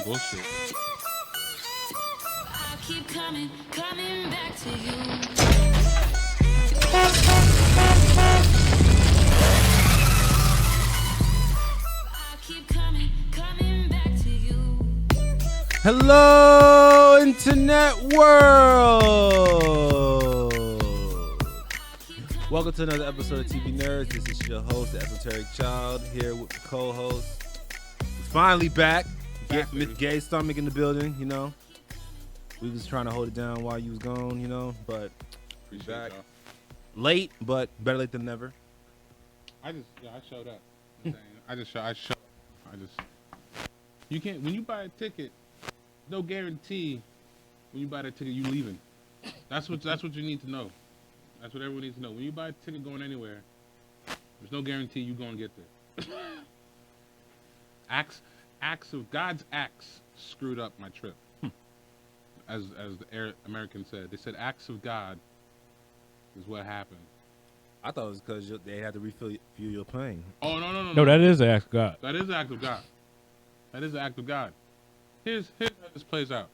bullshit. I keep coming back to you. I keep coming back to you. Hello, Internet world. Welcome to another episode of TV Nerdz. This is your host, the Esoteric Child, here with the co-host. Finally back. Get Gabe's stomach in the building, you know. We was trying to hold it down while you was gone, you know, but Appreciate back. y'all. Late, but better late than never. I showed up. You can't, when you buy a ticket, no guarantee when you buy that ticket you leaving. That's what you need to know. That's what everyone needs to know. When you buy a ticket going anywhere, there's no guarantee you gonna get there. God's acts screwed up my trip. As the Americans said. They said acts of God is what happened. I thought it was because they had to refill your plane. Oh, no. No, that is the act of God. That is the act of God. That is the act of God. Here's how this plays out.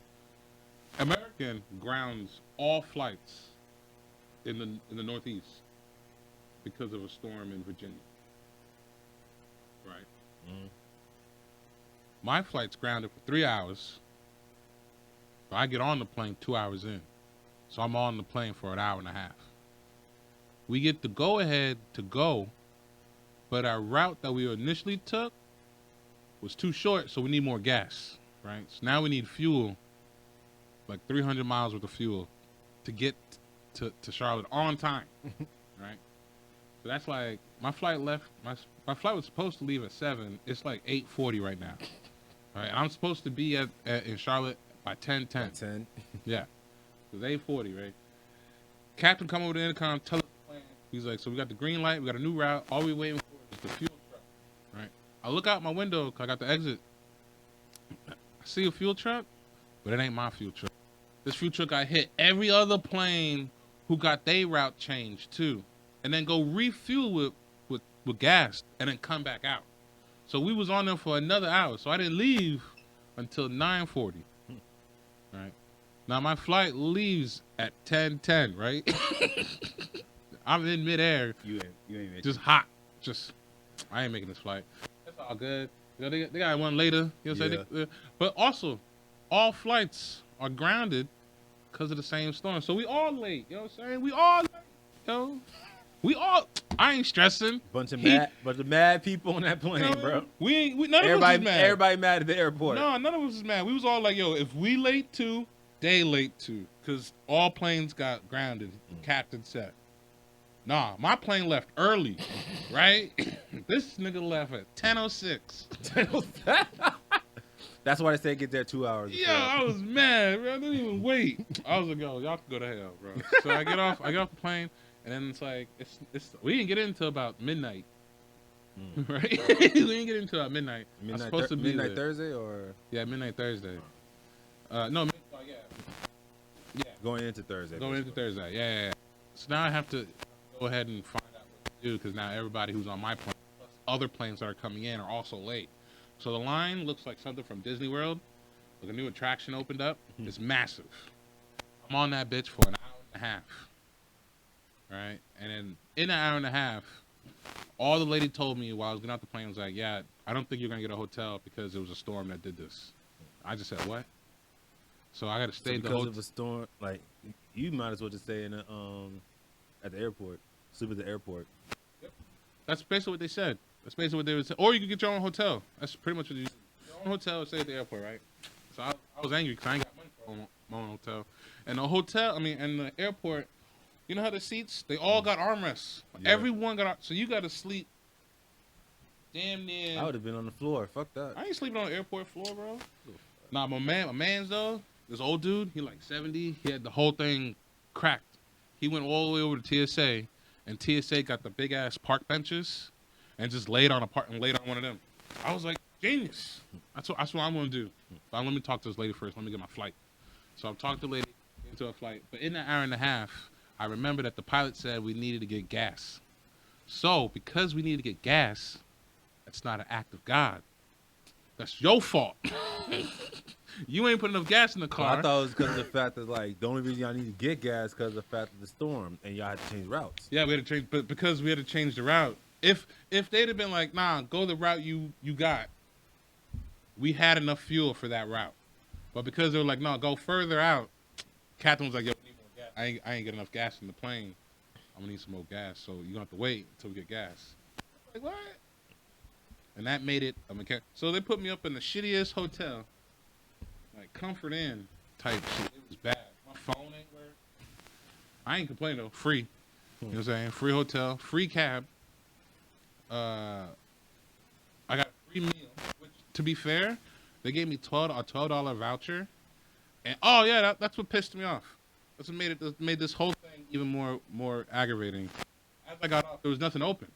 American grounds all flights in the Northeast because of a storm in Virginia. Right? Mm-hmm. My flight's grounded for 3 hours. But I get on the plane 2 hours in. So I'm on the plane for an hour and a half. We get the go-ahead to go, but our route that we initially took was too short, so we need more gas, right? So now we need fuel, like 300 miles worth of fuel, to get to Charlotte on time, right? So that's like, my flight left, my flight was supposed to leave at 7. It's like 8:40 right now. All right, I'm supposed to be in Charlotte by 10:10. 10. Yeah, it was 8:40, right? Captain come over the intercom, tell us the plan. He's like, so we got the green light, we got a new route. All we waiting for is the fuel truck, right? I look out my window, 'cause I got the exit. I see a fuel truck, but it ain't my fuel truck. This fuel truck I hit every other plane who got their route changed too, and then go refuel with gas and then come back out. So we was on there for another hour. So I didn't leave until 9:40. Right. Now my flight leaves at 10:10, right? I'm in midair. You ain't Just hot. I ain't making this flight. That's all good. You know, they got one later. You know what I'm saying? But also, all flights are grounded because of the same storm. So we all late. You know what I'm saying? We all late. Yo. I ain't stressing. Bunch of mad people on that plane, bro. None of us is mad. Everybody mad at the airport. No, none of us is mad. We was all like, yo, if we late too, they late too. Because all planes got grounded. Captain said. Nah, my plane left early, right? This nigga left at 10:06. That's why they say get there 2 hours before. Yeah, I was mad, bro. I didn't even wait. I was like, yo, y'all can go to hell, bro. So I get off the plane. And then it's like, we didn't get in until about midnight, right? We didn't get into about midnight. Midnight Thursday or? Yeah, midnight Thursday. Yeah. Going into Thursday. Yeah. So now I have to go ahead and find out what to do because now everybody who's on my plane, plus other planes that are coming in, are also late. So the line looks like something from Disney World. Like a new attraction opened up. It's massive. I'm on that bitch for an hour and a half. Right, and then in an hour and a half, all the lady told me while I was getting out the plane was like, "Yeah, I don't think you're gonna get a hotel because it was a storm that did this." I just said, "What?" So I got to stay because of a storm. Like you might as well just stay in at the airport, sleep at the airport. Yep. That's basically what they said. That's basically what they would say. Or you could get your own hotel. That's pretty much what you do. Your own hotel, stay at the airport, right? So I was angry because I ain't got money for my own hotel, and the airport. You know how the seats, they all got armrests. Yeah. Everyone got so you got to sleep damn near. I would have been on the floor. Fuck that. I ain't sleeping on the airport floor, bro. Nah, my man's though, this old dude, he like 70. He had the whole thing cracked. He went all the way over to TSA, and TSA got the big ass park benches, and just laid on one of them. I was like, genius. That's what I'm gonna do. But let me talk to this lady first. Let me get my flight. So I've talked to the lady into a flight, but in that hour and a half. I remember that the pilot said we needed to get gas. So, because we needed to get gas, that's not an act of God. That's your fault. You ain't put enough gas in the Well, car. I thought it was because of the fact that like the only reason y'all need to get gas because of the fact of the storm and y'all had to change routes. Yeah, we had to change, but because we had to change the route. If they'd have been like, nah, go the route you got, we had enough fuel for that route. But because they were like, no, go further out, Captain was like, yo, we need more gas. I ain't get enough gas in the plane. I'm gonna need some more gas, so you're gonna have to wait until we get gas. Like, what? And that made it a mechanic. So they put me up in the shittiest hotel, like Comfort Inn type shit. It was bad. My phone ain't work. I ain't complaining though. Free. You know what I'm saying? Free hotel, free cab. I got a free meal, which, to be fair, they gave me a $12 voucher. And oh yeah, that's what pissed me off. That's what made this whole thing even more aggravating. As I got off, there was nothing open.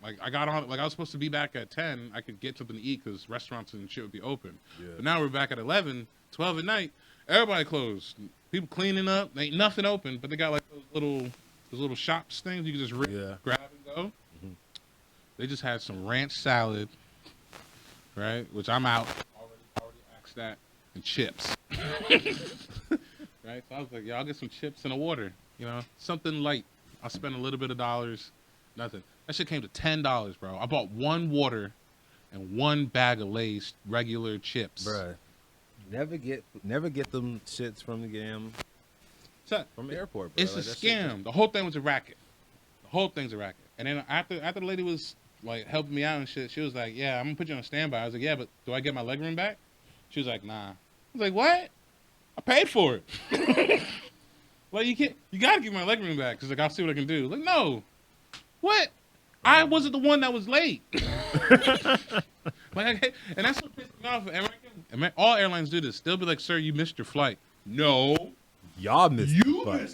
Like I got on, like I was supposed to be back at 10. I could get something to eat because restaurants and shit would be open. Yeah. But now we're back at 11, 12 at night. Everybody closed. People cleaning up. Ain't nothing open, but they got like those little shops things you can just grab and go. Mhm. They just had some ranch salad, right? Which I'm out. Already asked that. And chips. Right? So I was like, yeah, I'll get some chips and a water. You know, something light. I'll spend a little bit of dollars. Nothing. That shit came to $10, bro. I bought one water and one bag of Lay's regular chips. Bruh. Never get them shits from the game from the airport, bro. It's like, a scam. The whole thing was a racket. The whole thing's a racket. And then after the lady was like helping me out and shit, she was like, yeah, I'm gonna put you on standby. I was like, yeah, but do I get my legroom back? She was like, nah. I was like, what? I paid for it. Like, you gotta give my legroom back. Cause like, I'll see what I can do. Like, no. What? I wasn't the one that was late. Like, and that's what pissed me off. All airlines do this. They'll be like, sir, you missed your flight. No. Y'all missed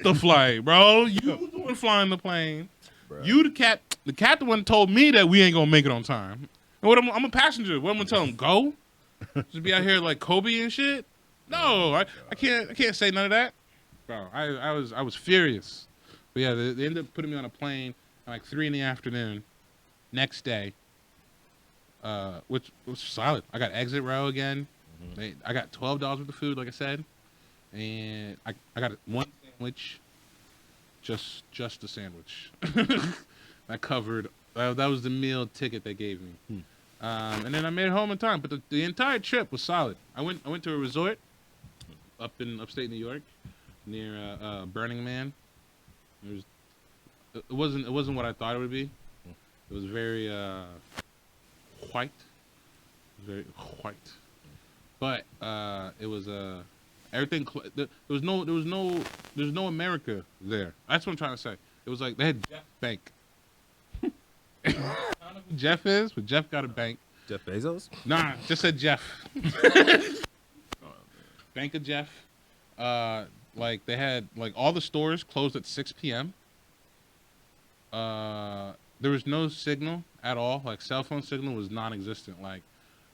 the flight, bro. You the one flying the plane. Bro. You the captain one told me that we ain't gonna make it on time. And what I'm a passenger. What I'm gonna tell him? Go? Just be out here like Kobe and shit? No, I can't say none of that. Bro, I was furious. But yeah, they ended up putting me on a plane at like 3 p.m. next day. Which was solid. I got exit row again. Mm-hmm. I got $12 worth of food, like I said. And I got one sandwich. Just a sandwich. That covered. That was the meal ticket they gave me. And then I made it home in time. But the entire trip was solid. I went to a resort up in upstate New York, near Burning Man. It wasn't what I thought it would be. It was very white. Very white. But it was everything. There's no America there. That's what I'm trying to say. It was like they had Jeff Bank. I don't know who Jeff is, but Jeff got a bank. Jeff Bezos? Nah, just said Jeff. Bank of Jeff. Like they had like all the stores closed at 6 p.m. There was no signal at all. Like cell phone signal was non-existent. Like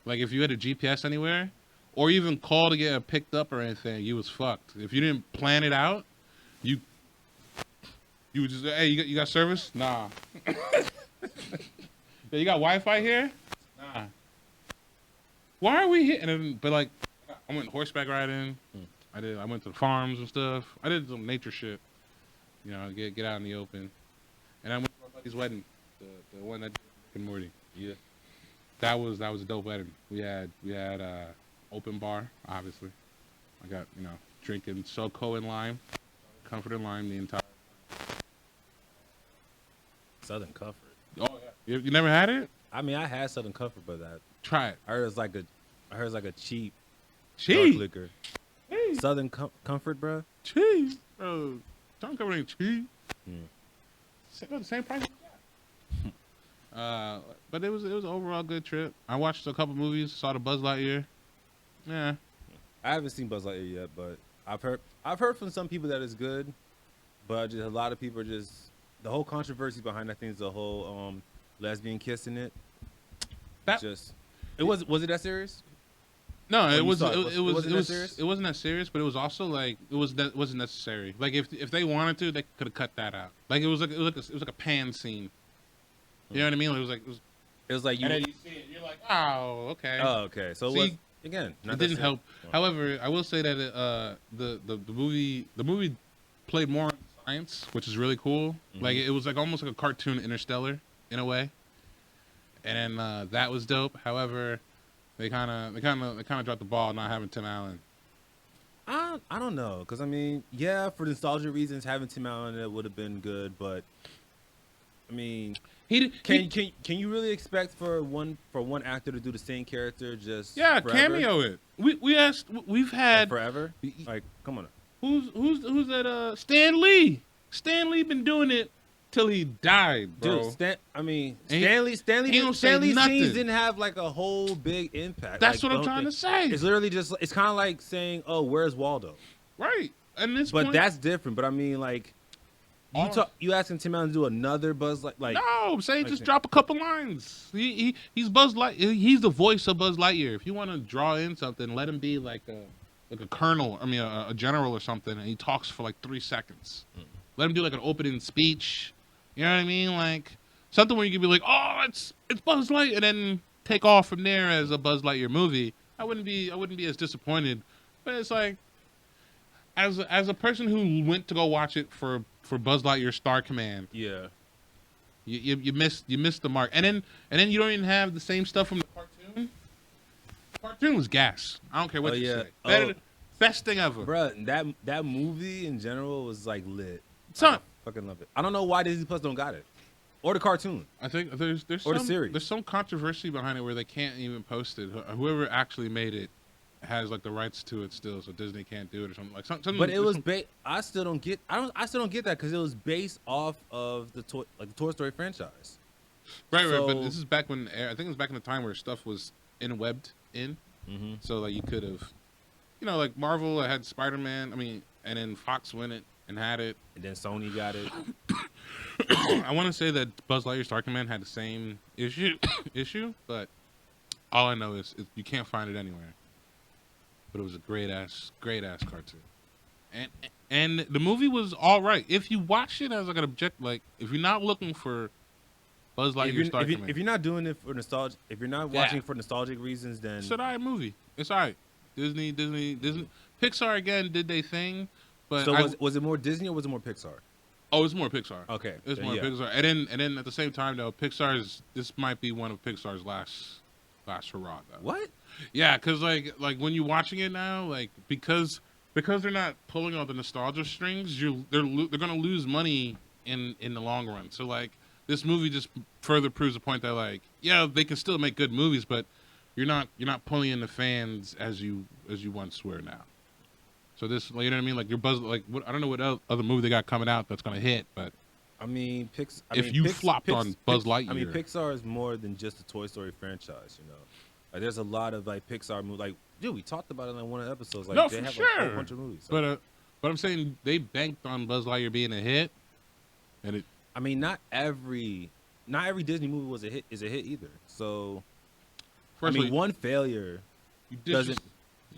if you had a GPS anywhere, or even call to get it picked up or anything, you was fucked. If you didn't plan it out, you would just, hey, you got service? Nah. Yeah, you got Wi-Fi here? Nah. Why are we here? And then, but like, I went horseback riding. I went to the farms and stuff. I did some nature shit. You know, get out in the open. And I went to my buddy's wedding, the one that did Rick and Morty. Yeah. That was a dope wedding. We had open bar, obviously. I got, drinking SoCo and lime, Comfort and lime the entire time. Southern Comfort. Oh yeah. You never had it? I mean, I had Southern Comfort, but try it. I heard it's like a cheap Cheap dark liquor. Cheap. Southern Comfort, bro. Cheap, bro. Southern Comfort ain't cheap. The same price. But it was an overall good trip. I watched a couple movies. Saw the Buzz Lightyear. Yeah. I haven't seen Buzz Lightyear yet, but I've heard from some people that it's good, but just a lot of people are just the whole controversy behind that thing is the whole lesbian kiss in it. Was it that serious? No, it wasn't that serious, but it was also like wasn't necessary. Like if they wanted to, they could have cut that out. Like it was like a pan scene. You know what I mean? Like, it was It was like you. and then you see it, you're like, oh, okay. Oh, okay. So See, it was again. It didn't help. However, I will say that the movie played more on science, which is really cool. Like it was like almost like a cartoon Interstellar in a way, and then that was dope. However, they kind of dropped the ball not having Tim Allen. I don't know, because I mean, yeah, for nostalgia reasons, having Tim Allen in it would have been good, but I mean, can you really expect for one actor to do the same character just forever? Cameo it. We've had forever. Like, come on. Who's that? Stan Lee. Stan Lee been doing it till he died, bro. Dude, Stanley's nothing. scenes didn't have like a whole big impact. That's like, what I'm trying to say. It's literally just, it's kind of like saying, "Oh, where's Waldo?" Right. And this but point, that's different. But I mean, like, you asking Tim Allen to do another Buzz like? No, I'm saying just drop a couple lines. He's Buzz Lightyear. He's the voice of Buzz Lightyear. If you want to draw in something, let him be like a colonel. I mean, a general or something, and he talks for like 3 seconds. Let him do like an opening speech. You know what I mean? Like something where you can be like, "Oh, it's Buzz Lightyear," and then take off from there as a Buzz Lightyear movie. I wouldn't be as disappointed. But it's like, as a person who went to go watch it for Buzz Lightyear Star Command, yeah, you missed the mark. And then you don't even have the same stuff from the cartoon. The cartoon was gas. I don't care what you say. Best thing ever, Bruh, that movie in general was like lit. Son, fucking love it. I don't know why Disney Plus don't got it, or the cartoon. I think there's or the series. There's some controversy behind it where they can't even post it. Whoever actually made it has like the rights to it still, so Disney can't do it or something like something. But it was I still don't get that because it was based off of the Toy Story franchise. Right. But this is back when I think it was back in the time where stuff was webbed in. Mm-hmm. So like you could have, like Marvel had Spider-Man. I mean, and then Fox win it and had it, and then Sony got it. I want to say that Buzz Lightyear Star Command had the same issue, but all I know is you can't find it anywhere. But it was a great ass cartoon, and the movie was all right if you watch it as like an object. Like if you're not looking for Buzz Lightyear Star Command, if you're not doing it for nostalgia, if you're not watching for nostalgic reasons, then it's an alright movie. It's alright. Disney, Pixar again did their thing, but so was it more Disney or was it more Pixar? Oh, it was more Pixar. Okay, it was more Pixar, and then at the same time though, this might be one of Pixar's last hurrah. Though. What? Yeah, because like when you're watching it now, like because they're not pulling all the nostalgia strings, they're gonna lose money in the long run. So like this movie just further proves the point that like they can still make good movies, but you're not pulling in the fans as you once were now. So this, you know what I mean? Like your Buzz, like what, I don't know what other movie they got coming out that's gonna hit, but I mean, flopped on Buzz Lightyear. I mean, Pixar is more than just the Toy Story franchise, Like, there's a lot of like Pixar movies. Like, dude, we talked about it in one of the episodes. Like, they have a whole bunch of movies. So. But I'm saying they banked on Buzz Lightyear being a hit, and it. I mean, not every Disney movie is a hit either. So, firstly, one failure doesn't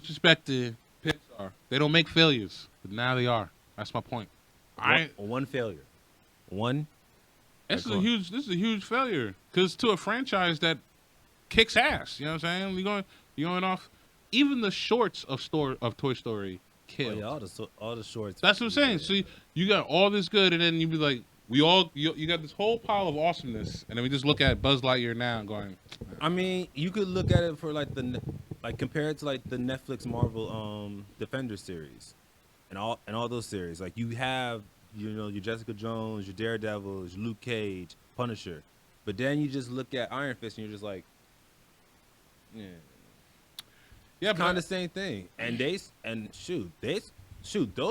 disrespect the Pixar. They don't make failures, but now they are. That's my point. One failure. One. This is a huge failure because to a franchise that kicks ass. You know what I'm saying? You're going off. Even the shorts of Toy Story killed. Oh, yeah, all the shorts. That's what I'm saying. So you got all this good, and then you be like, you got this whole pile of awesomeness, and then we just look at Buzz Lightyear now and going. I mean, you could look at it for compare it to like the Netflix Marvel Defender series, and all those series. Like you have your Jessica Jones, your Daredevils, your Luke Cage, Punisher, but then you just look at Iron Fist and you're just like. Yeah, kind of the same thing. And those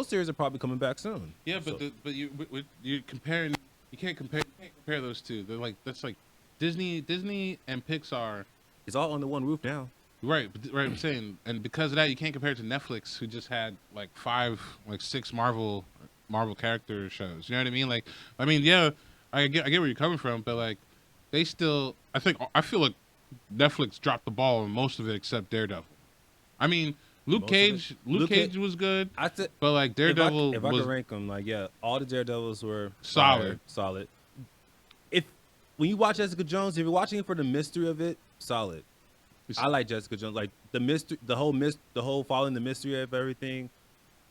series are probably coming back soon. Yeah, but you're comparing. You can't compare those two. They're like that's like Disney and Pixar. It's all under one roof now. Right. I'm saying, and because of that, you can't compare it to Netflix, who just had like 6 Marvel character shows. You know what I mean? Like, I mean, yeah, I get where you're coming from, but like, they still. I feel like Netflix dropped the ball on most of it except Daredevil. I mean, Luke Cage was good, but like Daredevil if I could rank them, like all the Daredevils were solid. If when you watch Jessica Jones, if you're watching it for the mystery of it, solid. I like Jessica Jones, like the mystery, the whole following the mystery of everything,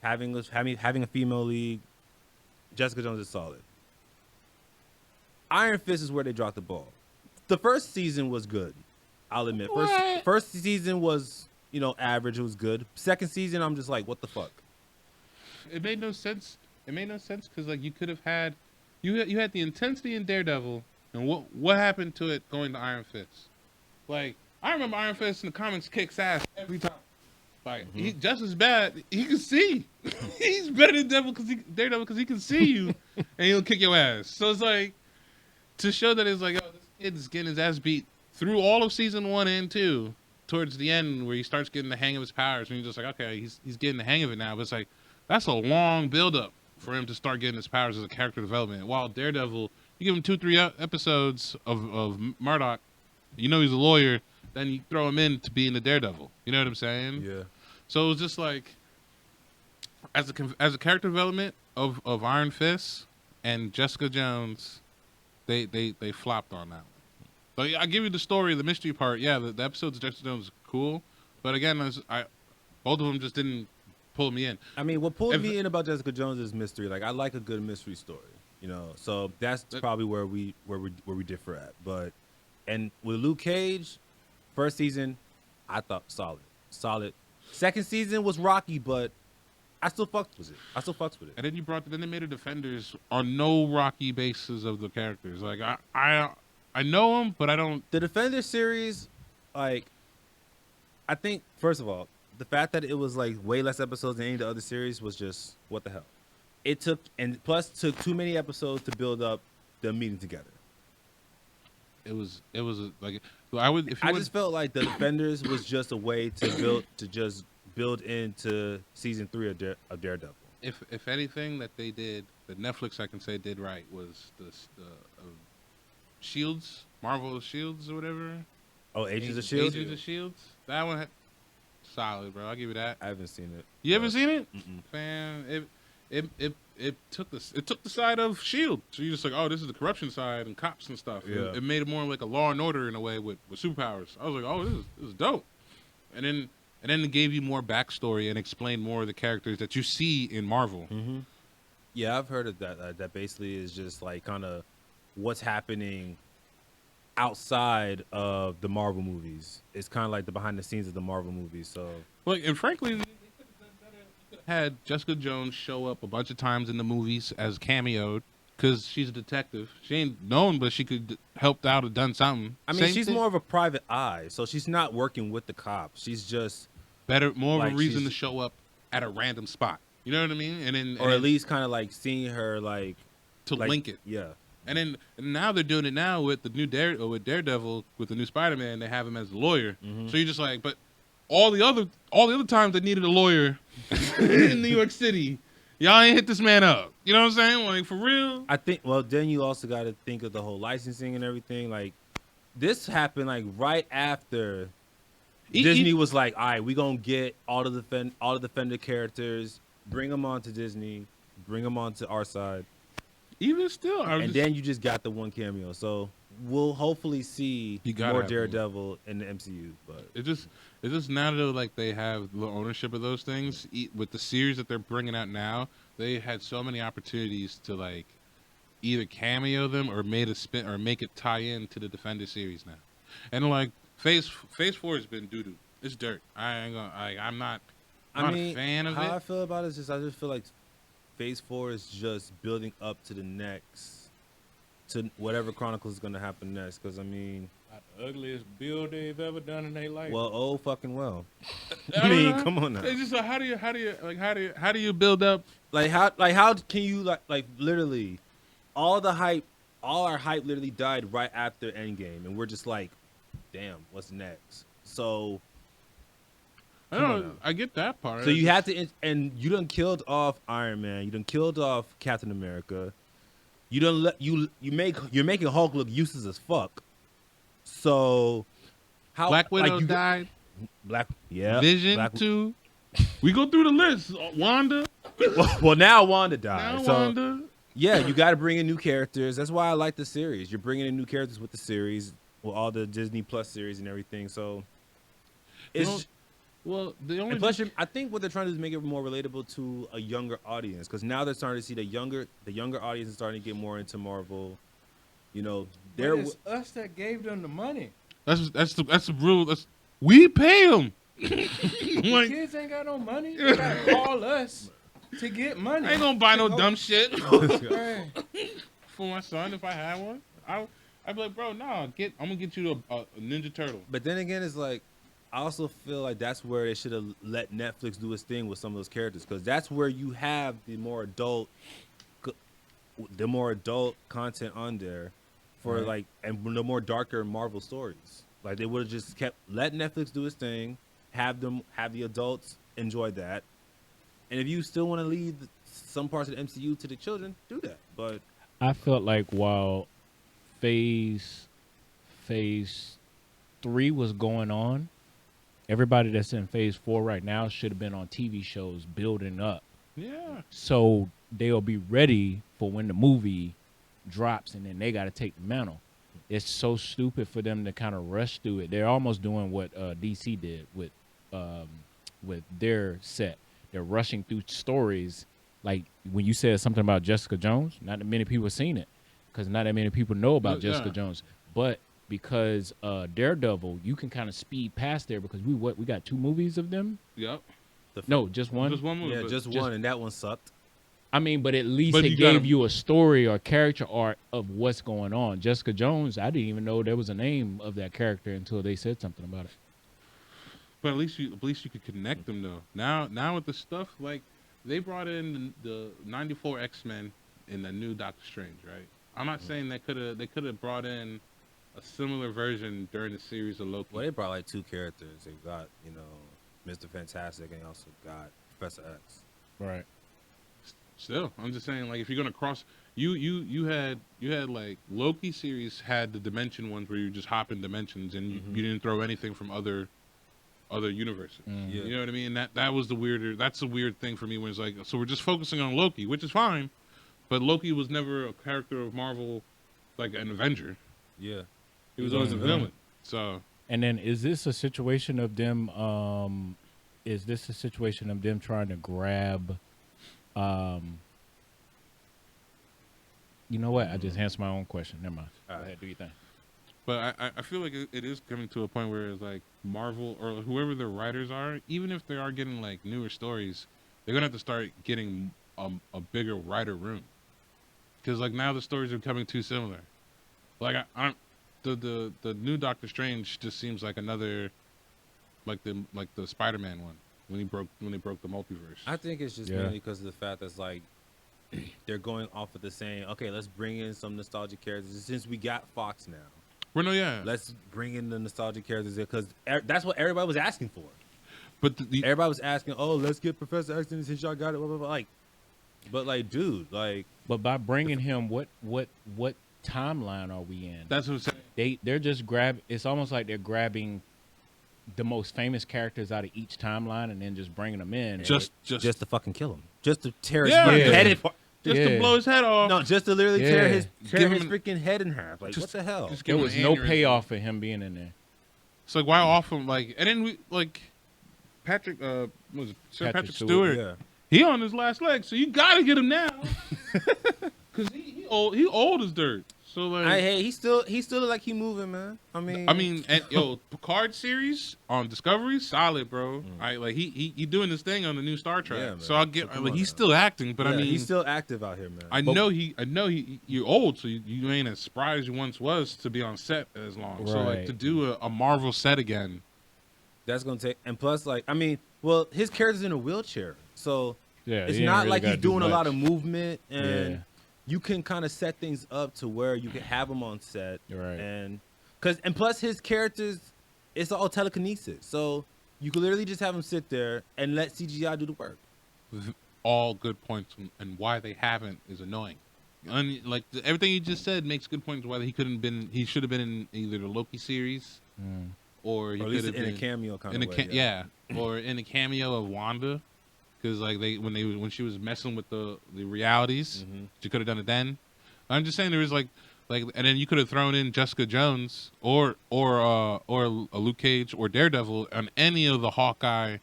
having a female lead. Jessica Jones is solid. Iron Fist is where they dropped the ball. The first season was good, I'll admit. First season was, average. It was good. Second season, I'm just like, what the fuck? It made no sense. It made no sense because like you could have had, you had the intensity in Daredevil, and what happened to it going to Iron Fist? Like I remember Iron Fist in the comics kicks ass every time. Like he just as bad. He can see. He's better than Daredevil because he can see you, and he'll kick your ass. So it's like to show that it's like, oh, this kid's getting his ass beat through all of season 1 and 2. Towards the end, where he starts getting the hang of his powers, and you're just like, okay, he's getting the hang of it now. But it's like that's a long build up for him to start getting his powers as a character development. While Daredevil, you give him 2-3 episodes of Murdoch, he's a lawyer. Then you throw him in to being the Daredevil. You know what I'm saying? Yeah. So it was just like, as a character development of Iron Fist and Jessica Jones, they flopped on that one. But I give you the story, the mystery part. Yeah, the episodes of Jessica Jones is cool, but again, both of them just didn't pull me in. I mean, what pulled me in about Jessica Jones is mystery. Like I like a good mystery story, So that's probably where we differ at. But and with Luke Cage. First season, I thought solid. Second season was rocky, but I still fucked with it. And then then they made the Defenders on no rocky basis of the characters. Like I know them, but I don't. The Defender series, like, I think first of all, the fact that it was like way less episodes than any of the other series was just what the hell. It took too many episodes to build up them meeting together. It was like. I just felt like the Defenders was just a way to build into season 3 of Daredevil. If anything that they did, that Netflix I can say did right was the Shields, Marvel Shields or whatever. Oh, Agents of Shields. Agents of Shields. That one solid, bro. I'll give you that. I haven't seen it. You haven't seen it? Fam, it took the side of Shield. So you're just like, oh, this is the corruption side and cops and stuff. Yeah. It made it more like a Law and Order in a way with superpowers. I was like, oh, this is dope. And then it gave you more backstory and explained more of the characters that you see in Marvel. Mm-hmm. Yeah, I've heard of that. That basically is just like kind of what's happening outside of the Marvel movies. It's kind of like the behind the scenes of the Marvel movies. So, and frankly, had Jessica Jones show up a bunch of times in the movies as cameoed because she's a detective. She ain't known, but she could helped out or done something. I mean, she's more of a private eye, so she's not working with the cops. She's just more of a reason to show up at a random spot. You know what I mean? And at least kind of like seeing her to link it. Yeah. And now they're doing it now with the new Daredevil with the new Spider-Man. They have him as a lawyer. Mm-hmm. So you're just like, but all the other times they needed a lawyer in New York City, y'all ain't hit this man up. You know what I'm saying? Like, for real? I think, well, then you also got to think of the whole licensing and everything. Like, this happened, like, right after Disney was like, all right, we going to get all the Defender characters, bring them onto Disney, bring them onto our side. Even still. Then you just got the one cameo. So we'll hopefully see more Daredevil in the MCU. But it's just now that like they have the ownership of those things with the series that they're bringing out now. They had so many opportunities to like either cameo them or make it tie in to the Defender series now. And like Phase 4 has been doo doo. It's dirt. I'm not a fan of it. How I feel about it is I just feel like Phase 4 is just building up to to whatever Chronicles is going to happen next. Because, I mean, the ugliest build they've ever done in their life. Well, oh, fucking well. I mean, come on now. It's just like, how do you build up? How can you, like literally, all our hype literally died right after Endgame. And we're just like, damn, what's next? So, I don't know. I get that part. So you have to, and you done killed off Iron Man. You done killed off Captain America. You done you're making Hulk look useless as fuck. So how Black Widow died. Vision 2. We go through the list. Wanda. Well, now Wanda died. Wanda. Yeah, you got to bring in new characters. That's why I like the series. You're bringing in new characters with the series, with all the Disney Plus series and everything. So it's Well, the only and plus, I think what they're trying to do is make it more relatable to a younger audience, because now they're starting to see the younger audience is starting to get more into Marvel. You know, But it's us that gave them the money. that's the real. We pay them. The kids ain't got no money. They gotta call us to get money. I ain't gonna buy no dumb shit Right. for my son if I had one. I'd be like, bro, nah, I'm gonna get you a Ninja Turtle. But then again, it's like I also feel like that's where they should have let Netflix do its thing with some of those characters, because that's where you have the more adult content on there for like, and the more darker Marvel stories. Like they would have just let Netflix do its thing, have the adults enjoy that, and if you still want to leave some parts of the MCU to the children, do that. But I felt like while phase 3 was going on, everybody that's in phase 4 right now should have been on TV shows building up. Yeah. So they'll be ready for when the movie drops, and then they got to take the mantle. It's so stupid for them to kind of rush through it. They're almost doing what DC did with their set. They're rushing through stories. Like when you said something about Jessica Jones, not that many people have seen it, because not that many people know about Jessica Jones. But because Daredevil, you can kind of speed past there, because we got 2 movies of them. Yep. No, just one. Just one movie. yeah, just one, and that one sucked. I mean, but at least But it you gave gotta- you a story or character art of what's going on. Jessica Jones, I didn't even know there was a name of that character until they said something about it. But at least you could connect them though. Now with the stuff, like they brought in the 94 X-Men in the new Doctor Strange, right? I'm not saying they could have brought in a similar version during the series of Loki. Well, they brought like 2 characters. They got, Mr. Fantastic, and they also got Professor X. Right. Still, I'm just saying, like, if you're gonna cross, you had like Loki series had the dimension ones where you just hop in dimensions and you didn't throw anything from other universes. Yeah. You know what I mean? That was that's the weird thing for me, when it's like, so we're just focusing on Loki, which is fine, but Loki was never a character of Marvel, like an Avenger. Yeah. He was always a villain. So. And then is this a situation of them trying to grab you know what? I just answered my own question. Never mind. Go ahead, do your thing. But I feel like it is coming to a point where it's like Marvel or whoever the writers are, even if they are getting like newer stories, they're gonna have to start getting a bigger writer room, because like now the stories are becoming too similar. Like the new Doctor Strange just seems like another, like the Spider-Man one when they broke the multiverse. I think it's just mainly because of the fact that's like they're going off of the saying, okay, let's bring in some nostalgic characters since we got Fox now. Well, no, yeah. Let's bring in the nostalgic characters because that's what everybody was asking for. But everybody was asking, oh, let's get Professor X in since y'all got it. Blah, blah, blah. But dude, But by bringing him, what timeline are we in? That's what I'm saying. They're just it's almost like they're grabbing the most famous characters out of each timeline and then just bringing them in. Just to fucking kill him. Just to tear his Yeah. head apart. Just to blow his head off. No, just to literally tear his Give him freaking head in half. Like, just- what the hell? just give There him was an no aneurysm. payoff for him being in there. It's like, why off him? Like, and then we like Patrick, Sir Patrick Stewart. Yeah. He on his last leg, so you gotta get him now, because he old. He old as dirt. So like, Hey, he still look like he moving, man. I mean, and Picard series on Discovery, solid, bro. He doing this thing on the new Star Trek. Yeah, man. So I get, So come like, on he's now. still acting, but I yeah, mean, he's still active out here, man. I know you're old, so you ain't as spry as you once was to be on set as long. So like Right. to do a Marvel set again. That's gonna take, and plus, his character's in a wheelchair, so Yeah, it's he ain't not really like gotta he's do doing a lot much. of movement, and Yeah. you can kind of set things up to where you can have him on set, Right. and plus his characters, it's all telekinesis, so you can literally just have him sit there and let CGI do the work. All good points, and why they haven't is annoying. Everything you just said makes good points. Why he should have been in either the Loki series, or he Or at could least have in been a cameo kind in of a way. or in a cameo of Wanda, because like when she was messing with the realities, she could have done it then. I'm just saying there was like, and then you could have thrown in Jessica Jones or a Luke Cage or Daredevil on any of the Hawkeye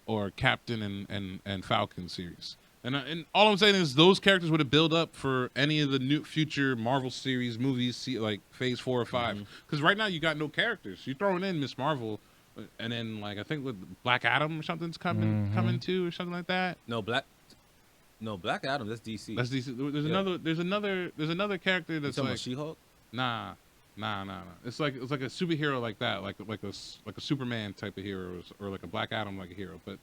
or Captain and Falcon series. And all I'm saying is those characters would have built up for any of the new future Marvel series movies, like Phase 4 or 5. Because right now you got no characters. You're throwing in Miss Marvel, and then like I think with Black Adam or something's coming too or something like that. No, Black Adam. That's DC. That's DC. There's another character that's like She-Hulk. Nah. It's like a superhero like that, like a Superman type of hero, or like a Black Adam like a hero. But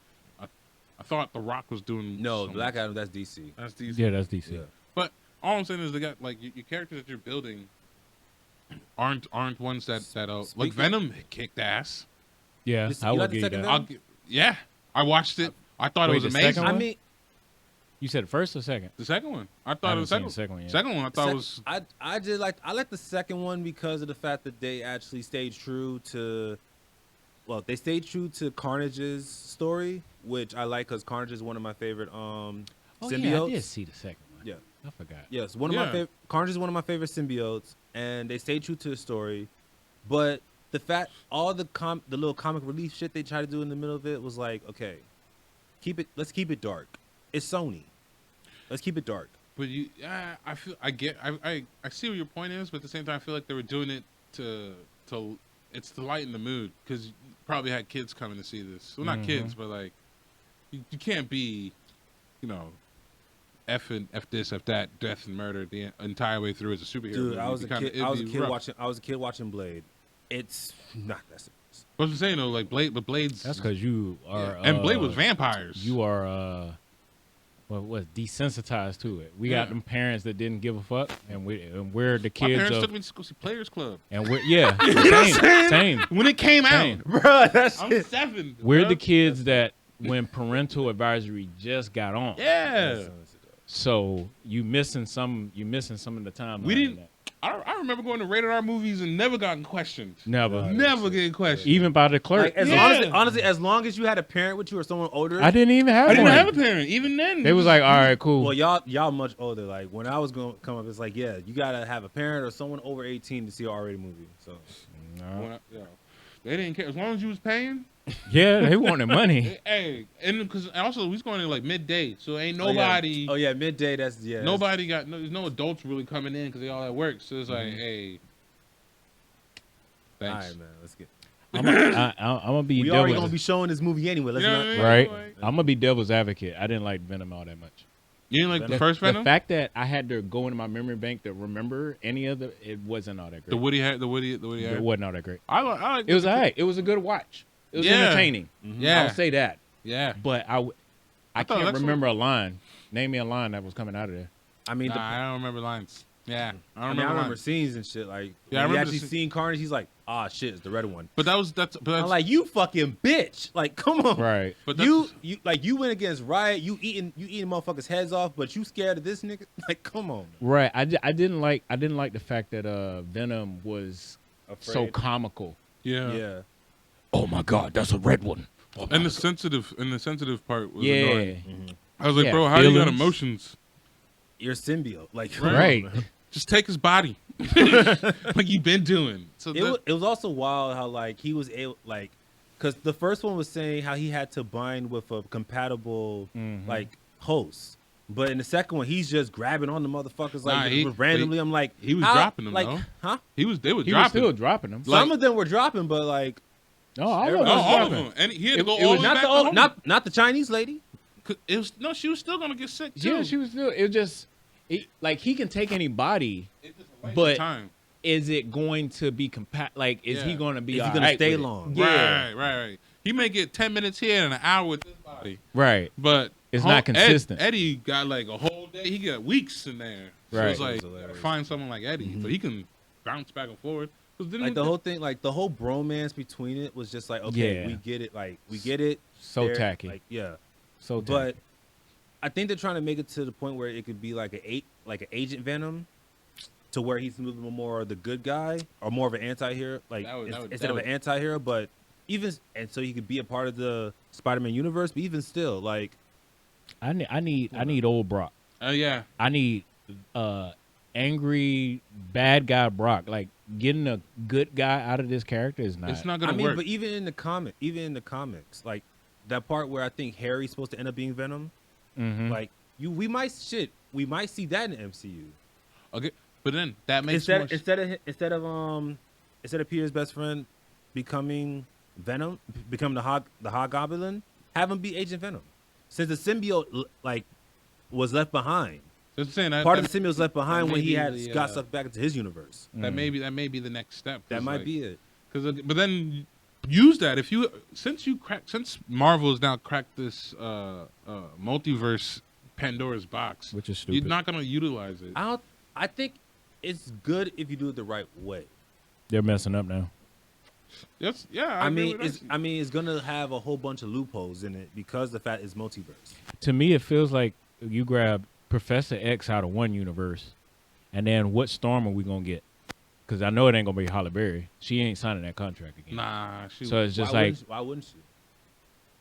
I thought The Rock was doing Black Adam. That's DC. That's DC. Yeah, that's DC. Yeah. But all I'm saying is they got like your characters that you're building aren't ones that like Venom kicked ass. Yeah, This- I you will like the give you second that. Venom? Yeah, I watched it. I thought Wait, it was the amazing. second I one? mean, You said first or second? The second one, I I thought it haven't was seen the second one yet. Second one, I thought was I like the second one because of the fact that they actually stayed true to. Well, they stayed true to Carnage's story, which I like because Carnage is one of my favorite symbiotes. Yeah, I did see the second one. Yeah. I forgot. Yes, one of my favorite. Carnage is one of my favorite symbiotes, and they stayed true to the story. But the fact, all the little comic relief shit they tried to do in the middle of it was like, okay, let's keep it dark. It's Sony. Let's keep it dark. But I see what your point is, but at the same time, I feel like they were doing it to lighten the mood because you probably had kids coming to see this. Well, not kids, but like you can't be, F this, F that, death and murder the entire way through as a superhero. Dude, movie. I was a kid rough. watching Blade. It's not that serious. What I'm saying though, like Blade's. That's because you are. And Blade was vampires. You are. Was desensitized to it. We got them parents that didn't give a fuck, and we're the My kids parents of. took me to go see Players Club. And we're same. When it came out, Bro, that's I'm 7. We're bro. the kids that when parental advisory just got on. Yeah. So you missing some of the time. We didn't. I remember going to rated R movies and never gotten questioned. Never getting questioned. even by the clerk. Like, honestly, as long as you had a parent with you or someone older. I didn't even have I didn't one. have a parent. Even then, They was like, all right, cool. Well, y'all much older. Like when I was going to come up, it's like, yeah, you gotta have a parent or someone over 18 to see an R-rated movie. So No. they didn't care as long as you was paying. Yeah, they wanted money. Hey, and because also we was going to like midday, so ain't nobody. Oh yeah, midday. That's Nobody got there's no adults really coming in because they all at work. So it's like, hey, All thanks. right, man. Let's get. I'm gonna be We already devil's gonna be showing this movie anyway. Let's You know not. what I mean? right. Like- I'm gonna be devil's advocate. I didn't like Venom all that much. You didn't like the first Venom? The fact that I had to go into my memory bank to remember any of it wasn't all that great. The Woody had. It wasn't all that great. I like. It was alright. It was a good watch. It was entertaining. Yeah. I'll say that. Yeah. But I thought can't that's remember a line. Name me a line that was coming out of there. I mean, I don't remember lines. Yeah, I I don't remember remember. scenes and shit. Like, Yeah, I when he remember actually the seen Carnage, he's like, ah, shit, it's the red one. But that's I'm like, you fucking bitch. Like, come on. Right. But You went against Riot. You eating motherfuckers' heads off, but you scared of this nigga? Like, come on. Right. I didn't like the fact that Venom was so Afraid. comical. Yeah. Oh my God, that's a red one. Oh my and the God. sensitive part was Yeah. annoying. I was like, Yeah, bro, how do you got feelings. emotions? You're a symbiote. Like, Right. Just take his body, like you've been doing. So It was also wild how like he was able because the first one was saying how he had to bind with a compatible like host, but in the second one he's just grabbing on the motherfuckers like randomly. I'm like he was how- dropping them like though. huh? They were He was dropping. still dropping them. Some of them were dropping, but like No, all of Everybody- them No, was all of dropping. them. And he had to It- go it all was the way not back the to old, home. not the Chinese lady. She was still gonna get sick too. Yeah, she was still. It was just like he can take any body, It's just a waste but of time. is it going to be Like, is he Yeah. going to be? Is he all gonna right stay with it? long? Yeah, Right. He may get 10 minutes here and an hour with this body, right. but It's not consistent. Eddie got like a whole day. He got weeks in there. So Right. it's like That's hilarious. find someone like Eddie, but he can bounce back and forward. 'Cause didn't Like he- the whole thing, like the whole bromance between it was just like, okay, Yeah. we get it. Like we get it. So They're- tacky. Like yeah. So, But I think they're trying to make it to the point where it could be like an Agent Venom, to where he's a little bit more of the good guy or more of an anti-hero, like instead of an anti-hero. But even and so he could be a part of the Spider-Man universe. But even still, like I need old Brock. Oh yeah. I need angry bad guy Brock. Like getting a good guy out of this character is not. It's not gonna I mean, work. but even in the comics, like that part where I think Harry's supposed to end up being Venom, Mhm. like we might see that in the MCU. Okay, but then that makes more instead of Peter's best friend becoming Venom, becoming the Hobgoblin, have him be Agent Venom, since the symbiote was left behind. Just saying that Part of the symbiote was left behind when he maybe got sucked back into his universe. that may be the next step. That might be it. But then use that if you since Marvel has now cracked this multiverse Pandora's box, Which is stupid. You're not gonna utilize it. I think it's good if you do it the right way. They're messing up now. Yes, yeah. I agree mean, with that. it's gonna have a whole bunch of loopholes in it because the fact it's multiverse. To me, it feels like you grab Professor X out of one universe, and then what Storm are we gonna get? Because I know it ain't gonna be Halle Berry. She ain't signing that contract again. Nah, So it's just why wouldn't you?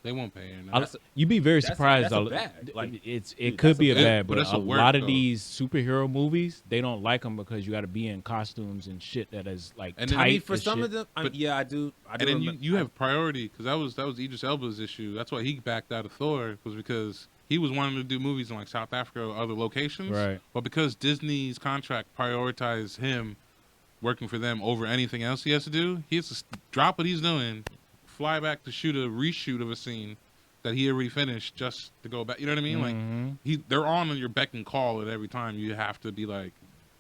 they won't pay her. No. You'd be very that's a surprised. bad. Like, it dude, could that's be a a bad- bad, but but that's a a work, lot of though. these superhero movies, they don't like them because you got to be in costumes and shit that is like And then- tight. I mean, for as some shit. of them, But- yeah, I do. And then you have priority because that was Idris Elba's issue. That's why he backed out of Thor, was because he was wanting to do movies in like South Africa or other locations. Right. But because Disney's contract prioritized him working for them over anything else he has to do, he has to drop what he's doing, fly back to shoot a reshoot of a scene that he already finished just to go back. You know what I mean? Mhm. Like they're on your beck and call, and every time you have to be like,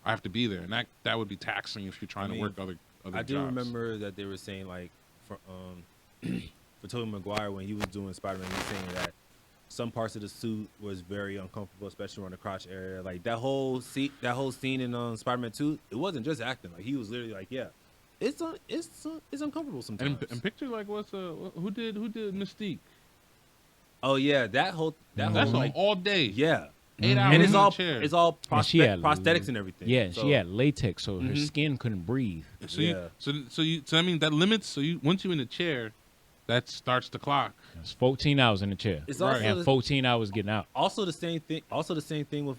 I have to be there, and that would be taxing if you're trying to work other I do jobs. remember that they were saying like for Tobey Maguire when he was doing Spider-Man, he was saying that some parts of the suit was very uncomfortable, especially around the crotch area. Like that whole scene in Spider-Man 2, it wasn't just acting. Like he was literally like, yeah, it's uncomfortable sometimes. And picture like who did Mystique? Oh yeah, that whole That's like all day. yeah, 8 hours and in a chair. it's all And she had- prosthetics and everything. Yeah, so, she had latex, so her Mhm. skin couldn't breathe. So Yeah. I mean that limits. So once you're in the chair, that starts the clock. It's 14 hours in the chair, It's Right. also and 14 hours getting out. Also the same thing with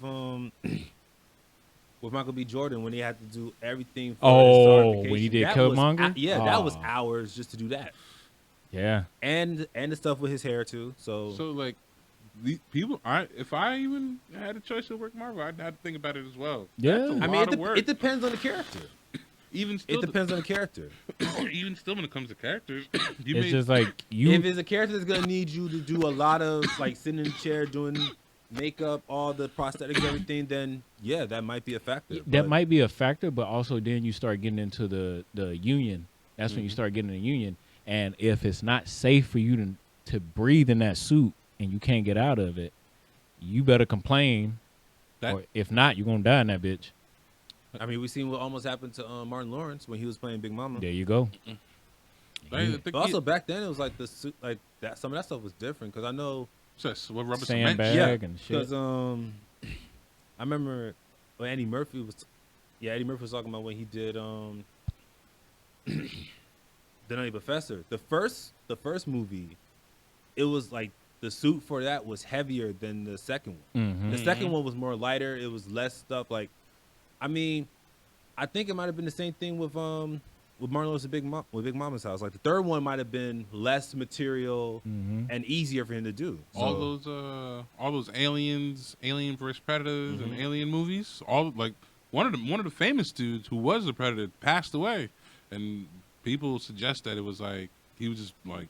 with Michael B. Jordan when he had to do everything. For his Oh, certification. when he did That was- Killmonger? that was Oh. hours just to do that, Yeah, and the stuff with his hair too. So like the people, if I even had a choice to work Marvel, I'd have to think about it as well. Yeah. That's a I mean, lot of work. it depends on the character. Even still, It depends on the character. even still when it comes to characters, you it's may just like you. If it's a character that's gonna need you to do a lot of like sitting in the chair doing makeup, all the prosthetics, everything, then yeah, that might be a factor. That But- might be a factor, but also then you start getting into the union. That's when you Mhm. start getting in the union. And if it's not safe for you to breathe in that suit and you can't get out of it, you better complain. Or if not, you're gonna die in that bitch. I mean, we seen what almost happened to Martin Lawrence when he was playing Big Mama. There you go. I think But also back then it was like the suit, like that. Some of that stuff was different because I know what rubber cement. Sandbag and shit. because I remember when Eddie Murphy was talking about when he did The Nutty Professor. The first movie, it was like the suit for that was heavier than the second one. Mhm. The second one was more lighter. It was less stuff. Like, I mean, I think it might have been the same thing with Martin Lawrence and with Big Mama's House. Like the third one might have been less material Mhm. and easier for him to do. all So- those aliens, Alien vs Predators, and Mhm. Alien movies. All like one of the famous dudes who was a Predator passed away, and people suggest that it was like he was just like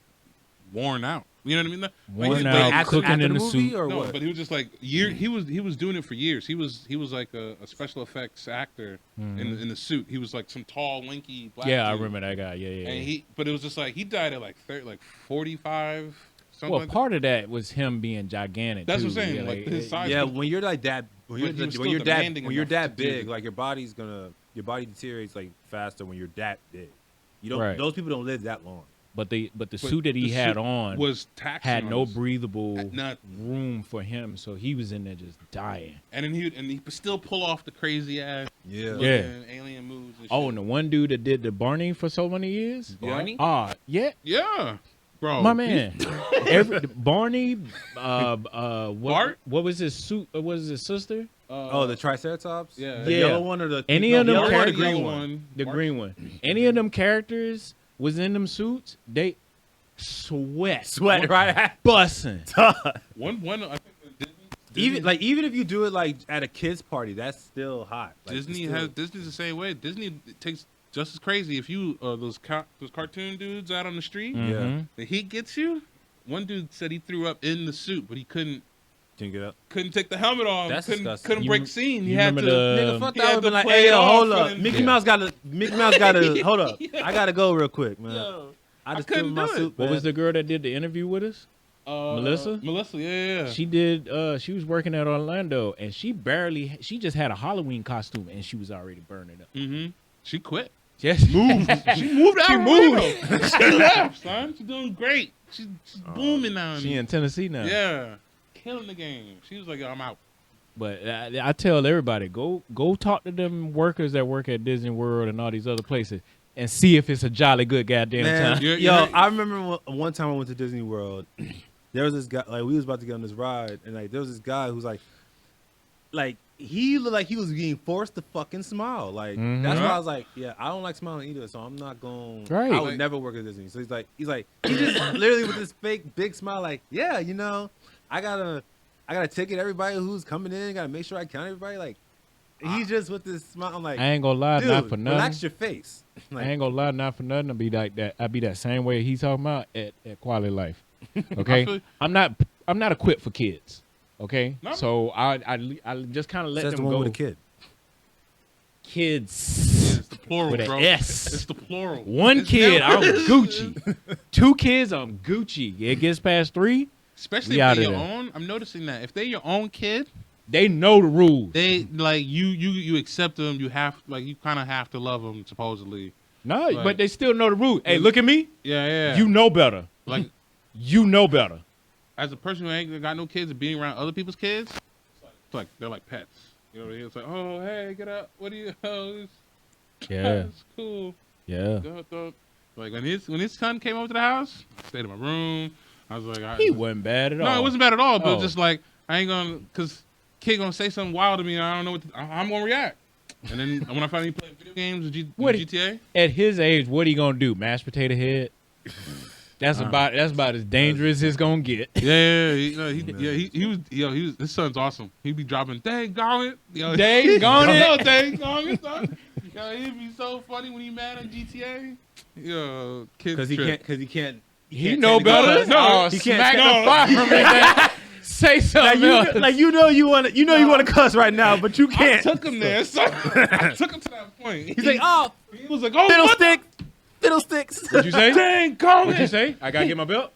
worn out. You know what I mean? Like, Worn he's- out, after cooking in the the movie suit. or No, what? but he was just like he was doing it for years. He was like a special effects actor in the suit. He was like some tall, lanky black. Yeah, I dude. remember that guy. Yeah. And but it was just like he died at like 45. Something Well, like part of that was him being gigantic. That's too. what I'm saying, Yeah, like, his size. Yeah, when you're like that, when But he was you're still demanding enough that to do big, the- like your body deteriorates like faster when you're that big. You don't. Right. Those people don't live that long. But the But suit that he the had suit on was taxing had on no us. breathable Not- room for him, so he was in there just dying. And then he could still pull off the crazy ass Yeah. alien moves. And Oh, shit. and the one dude that did the Barney for so many years. Barney? Ah, yeah. Yeah, bro. My man, Barney, Bart? what was his suit? What was his sister? The Triceratops. Yeah. The yellow one or the Any of them yellow or the characters? green one. The green one. Any of them characters was in them suits? They sweat right? bussing. One. I think Even if you do it like at a kids party, that's still hot. Like, Disney's the same way. Disney takes just as crazy. If you those cartoon dudes out on the street, Mhm. the heat gets you. One dude said he threw up in the suit, but he couldn't get up. take the helmet off. That's couldn't disgusting. break scene. He you had to. remember the- Nigga, fuck he that. had I've been to like, play hey, it yo, off hold up. and- Mickey Mouse gotta hold up. I gotta go real quick, man. Yo, I just couldn't threw my do it. suit. What man. was the girl that did the interview with us? Melissa? Melissa, yeah. She did. She was working at Orlando, and she just had a Halloween costume, and she was already burning up. Mm-hmm. She quit. Yes, She moved out. She moved. She left, son. She's doing great. She's booming now. She in Tennessee now. Yeah, killing the game. She was like, I'm out. But I tell everybody, go talk to them workers that work at Disney World and all these other places, and see if it's a jolly good goddamn Man, time. You're- yo, I remember one time I went to Disney World. There was this guy, like we was about to get on this ride, and like there was this guy who's like he looked like he was being forced to fucking smile. Like Mhm. that's why I was like, yeah, I don't like smiling either, so I'm not going. Right. I would Like- never work at Disney. So he just literally with this fake big smile, like, yeah, you know, I gotta ticket everybody who's coming in, gotta make sure I count everybody. Like he's just with this smile. I'm like, I ain't gonna lie, dude, not for nothing. relax your face. I Like, ain't gonna lie, not for nothing. I be like that. I be that same way he's talking about at Quality Life. Okay, I'm not equipped for kids. Okay, No. so I just kind of let says the them one go. with a kid. Kids. It's the plural, With an bro. S. It's the plural. One It's kid, never- I'm Gucci. 2 kids, I'm Gucci. It gets past 3, Especially We if outta they're your there. own. I'm noticing that if they're your own kid, they know the rules. they like you accept them. You have you kind of have to love them supposedly. No, Like- but they still know the rules. Hey, look at me. Yeah. You know better. like You know better. as a person who ain't got no kids and being around other people's kids, it's like they're like pets. You know what I mean? It's like, oh hey, get up. What do you? Oh, it's cool. Yeah. Like when his son came over to the house, I stayed in my room. I was like, He wasn't bad at all. no, it wasn't bad at all. But Oh. just like I ain't gonna, cause kid gonna say something wild to me, and I don't know I'm gonna react. And then when I find he playing video games and What GTA, At his age, what he gonna do? Mashed potato head? That's about as dangerous as gonna get. he was his son's awesome. He'd be dropping dang gone it, Dang gone it? no, dang gone it, son. Yo, he'd be so funny when he mad at GTA. Yo, kids Because he can't. He know better. cuss. No, he can't. smack no. the fire from his head. Say something else. You want to cuss right now, but you I can't. took him there, son. I took him to that point. He's like, oh, he was like, oh, what the- fiddlesticks. What'd you say? dang gone What'd you it. say? I gotta get my belt.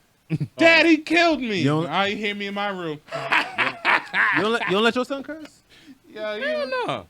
Dad, he killed me. You don't- I hear me in my room. You don't let your son curse? Yeah, no.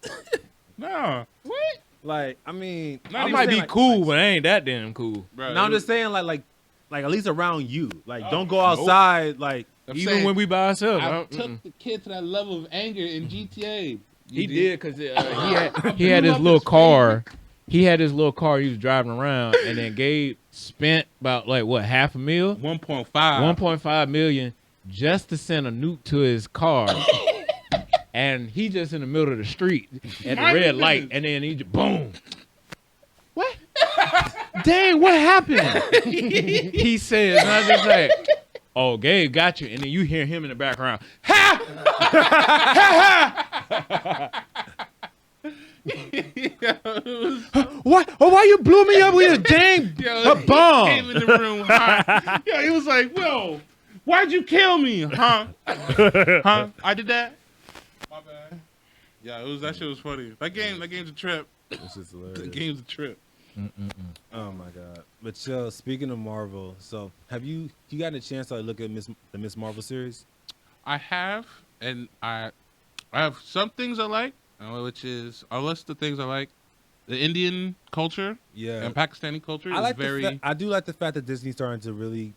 No. What? Like, I mean, Not I even might be saying, cool, but I ain't that damn cool. Bro, No, I'm just saying, like at least around you. Like, Oh, don't go outside. Like, I'm Even saying, when we by ourselves. I mm-mm. took the kid to that level of anger in GTA. He did because he had blew his up little his car. He had his little car he was driving around, and then Gabe spent about $500,000, 1.5. 1.5 million, just to send a nuke to his car. And he just in the middle of the street at the Mind red your light, business. and then he just boom. What? Dang, what happened? He says, and I just say, oh, Gabe got you. And then you hear him in the background. Ha! What? Oh, why you blew me up with a dang Yo, a bomb? He came in the room hot. Yo, he was like, "Whoa, why'd you kill me? Huh? Huh? I did that? My bad." Yeah, that shit was funny. Game's a trip. this is The hilarious. game's a trip. Oh my god! But yo, speaking of Marvel, so have you gotten a chance to look at the Miss Marvel series? I have, and I have some things I like, which is a list of things I like. The Indian culture Yeah, and Pakistani culture I is like very. I do like the fact that Disney's starting to really,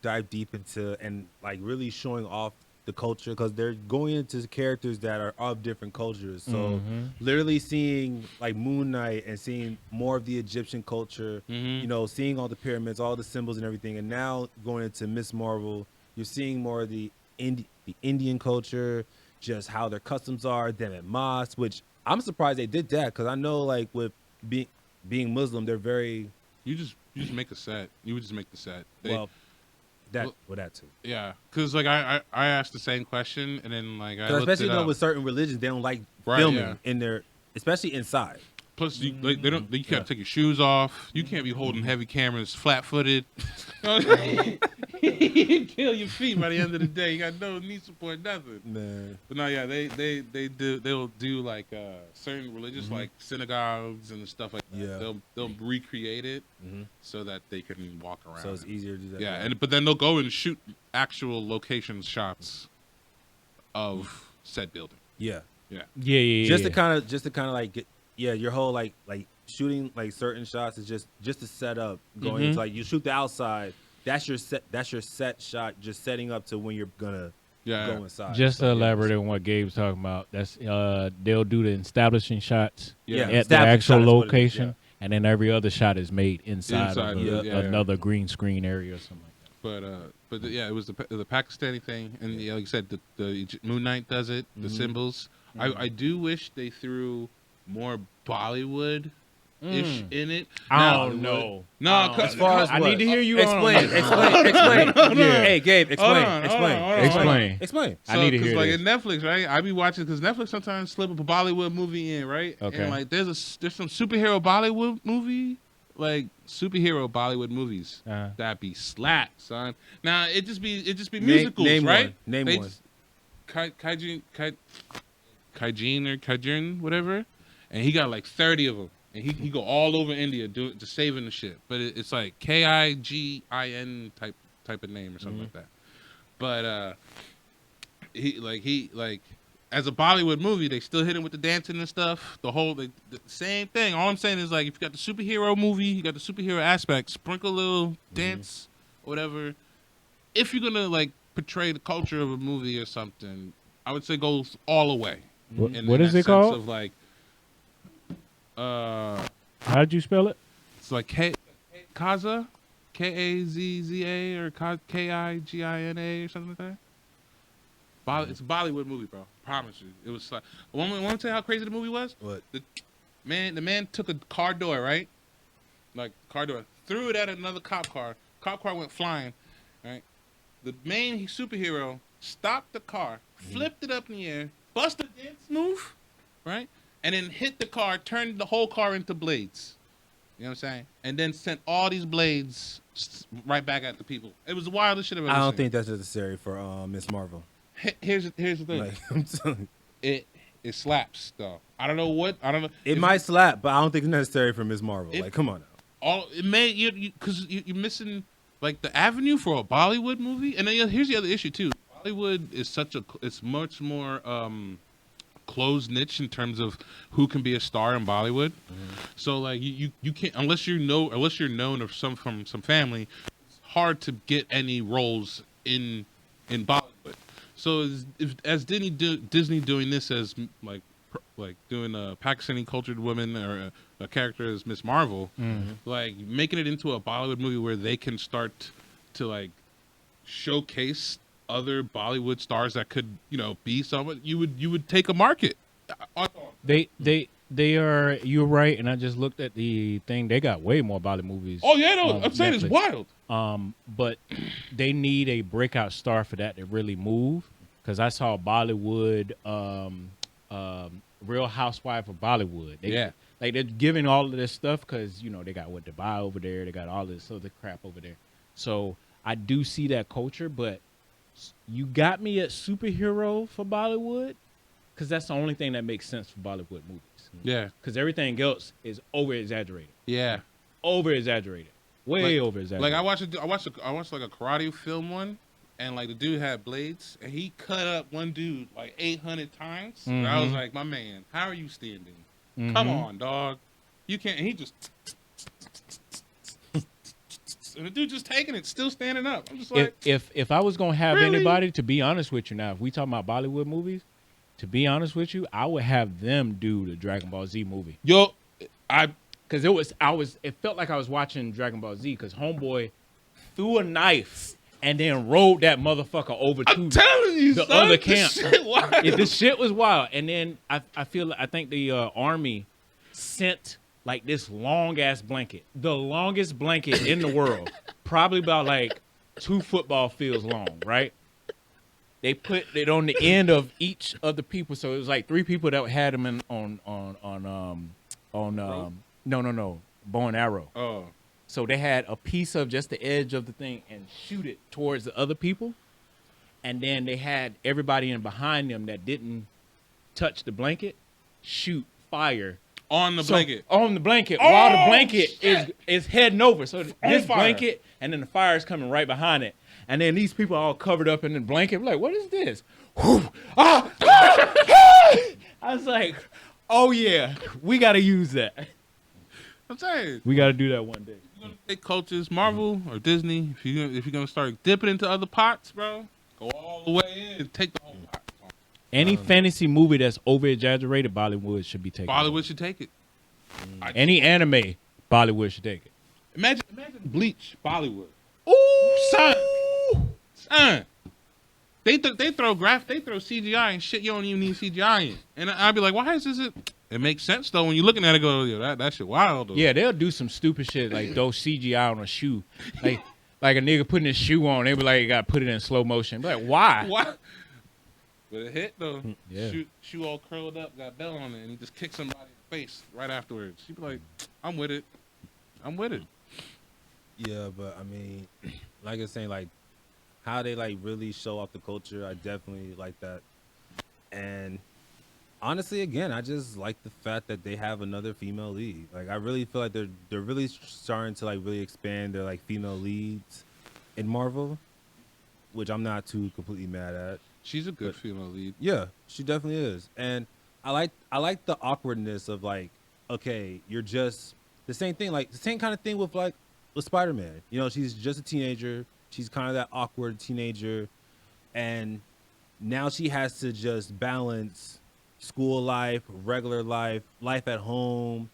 dive deep into and like really showing off the culture, because they're going into characters that are of different cultures. So Mm-hmm. literally seeing like Moon Knight and seeing more of the Egyptian culture, you know, seeing all the pyramids, all the symbols and everything, and now going into Miss Marvel, you're seeing more of the Indian culture, just how their customs are, them at mosques, which I'm surprised they did that, because I know like with being Muslim, they're very You just make a set. You would just make the set. that too. Yeah, because like I asked the same question, and then like I looked Especially it up. with certain religions, they don't like Right, filming yeah. in their, especially inside. Plus, you can't take your shoes off. You can't be holding heavy cameras flat-footed. You kill your feet by the end of the day. You got no knee support, nothing. Man, But no, yeah, they'll do like certain religious like synagogues and stuff like that. Yeah. They'll recreate it so that they can walk around. so it's easier to do that. Yeah, but then they'll go and shoot actual location shots of said building. yeah. Yeah. Just to kind of like get, your whole like shooting like certain shots is just to set up going into, like, you shoot the outside, that's your set shot, just setting up to when you're gonna go inside. Just to So, elaborate on what Gabe's talking about, that's they'll do the establishing shots Yeah. at the establishing actual shot is what it is, location, and then every other shot is made inside of yeah. another green screen area or something like that. But yeah, it was the Pakistani thing, and like you said, the Moon Knight does it, the symbols. I do wish they threw more Bollywood ish in it. I don't know. No, as far as I what? need to hear you explain. Hey, Gabe, explain. Explain. I So, need to 'cause, hear like this. in Netflix, right? I be watching because Netflix sometimes slip a Bollywood movie in, right? Okay. And like there's some superhero Bollywood movie, like superhero Bollywood movies that be slap, son. Now it just be musicals, name right? one. Name They one. just- Kaijin or Kaijin, whatever, and he got like 30 of them, and he go all over India just saving the shit. But it's like Kigin type of name or something like that. But he as a Bollywood movie, they still hit him with the dancing and stuff. The same thing. All I'm saying is like if you got the superhero movie, you got the superhero aspect, sprinkle a little dance or whatever. If you're gonna like portray the culture of a movie or something, I would say go all the way. What is it called? Of like, How did you spell it? it's like Kaza, Kazza or Kigina or something like that. It's a Bollywood movie, bro. Promise you, it was like. Want to tell you how crazy the movie was? What? The man took a car door, right? Like car door, threw it at another cop car. Cop car went flying, right? The main superhero stopped the car, flipped it up in the air, busted a dance move, right? And then hit the car, turned the whole car into blades. You know what I'm saying? And then sent all these blades right back at the people. It was the wildest shit I've ever I don't seen. think that's necessary for Miss Marvel. Here's the thing. Like, I'm telling you. It slaps though. I don't know. It might slap, but I don't think it's necessary for Miss Marvel. Like, come on now. It may because you're missing like the avenue for a Bollywood movie. And then here's the other issue too. Bollywood is it's much more closed niche in terms of who can be a star in Bollywood. So like you can't unless you're known or from some family. It's hard to get any roles in Bollywood. So as Disney doing this as like doing a Pakistani cultured woman or a character as Miss Marvel, like making it into a Bollywood movie where they can start to like showcase other Bollywood stars that could be someone you would take a market. They are. You're right, and I just looked at the thing. They got way more Bollywood movies. Oh yeah, no, I'm saying it's wild. But they need a breakout star for that to really move. Because I saw Bollywood, Real Housewife of Bollywood. Like they're giving all of this stuff because they got what Dubai over there. They got all this other crap over there. So I do see that culture, but you got me at superhero for Bollywood because that's the only thing that makes sense for Bollywood movies. Yeah, because everything else is over exaggerated. Yeah, over exaggerated, way over exaggerated. Like I watched like a karate film one. And like the dude had blades, and he cut up one dude like 800 times. And I was like, "My man, how are you standing? Come on, dog, you can't." And he just this, and the dude just taking it, still standing up. I'm just like, If I was gonna have Really? anybody, to be honest with you, now if we talking about Bollywood movies, to be honest with you, I would have them do the Dragon Ball Z movie. yo, Because it felt like I was watching Dragon Ball Z. Because Homeboy threw a knife and then rolled that motherfucker over I'm to telling you, the son, other this camp. shit wild. The shit was wild. And then I think the army sent like this long ass blanket, the longest blanket in the world, probably about like 2 football fields long, right? They put it on the end of each of the people, so it was like 3 people that had them no, bow and arrow. Oh, So they had a piece of just the edge of the thing and shoot it towards the other people, and then they had everybody in behind them that didn't touch the blanket shoot fire on the blanket. on the blanket Oh, while the blanket shit. is heading over. So this fire. blanket, and then the fire is coming right behind it. And then these people are all covered up in the blanket. We're like, what is this? Whew. Ah, ah, ah. I was like, oh yeah, we got to use that. I'm saying, We got to do that one day. you're gonna take coaches, Marvel or Disney. If you're gonna start dipping into other pots, bro, go all the way in, take the whole pot. Any fantasy movie that's over exaggerated, Bollywood should be taken. Bollywood should take it. Any anime, Bollywood should take it. Imagine Bleach, Bollywood. Ooh, son. They throw CGI and shit you don't even need CGI in. And I'd be like, why is this? It makes sense though when you're looking at it. Go, yo, that shit wild. Though. Yeah, they'll do some stupid shit like throw CGI on a shoe, like a nigga putting his shoe on. They be like, you got to put it in slow motion. Be like, why? What? But it hit though. Yeah. Shoe all curled up, got bell on it, and he just kicked somebody in the face right afterwards. She'd be like, I'm with it. Yeah, but I mean, like I was saying, like how they like really show off the culture, I definitely like that. And honestly, again, I just like the fact that they have another female lead. Like I really feel like they're really starting to like really expand their like female leads in Marvel, which I'm not too completely mad at. She's a good female lead. Yeah, she definitely is. And I like the awkwardness of like, okay, you're just the same thing, like the same kind of thing with Spider-Man. You know, she's just a teenager. She's kind of that awkward teenager. And now she has to just balance school life, regular life, life at home.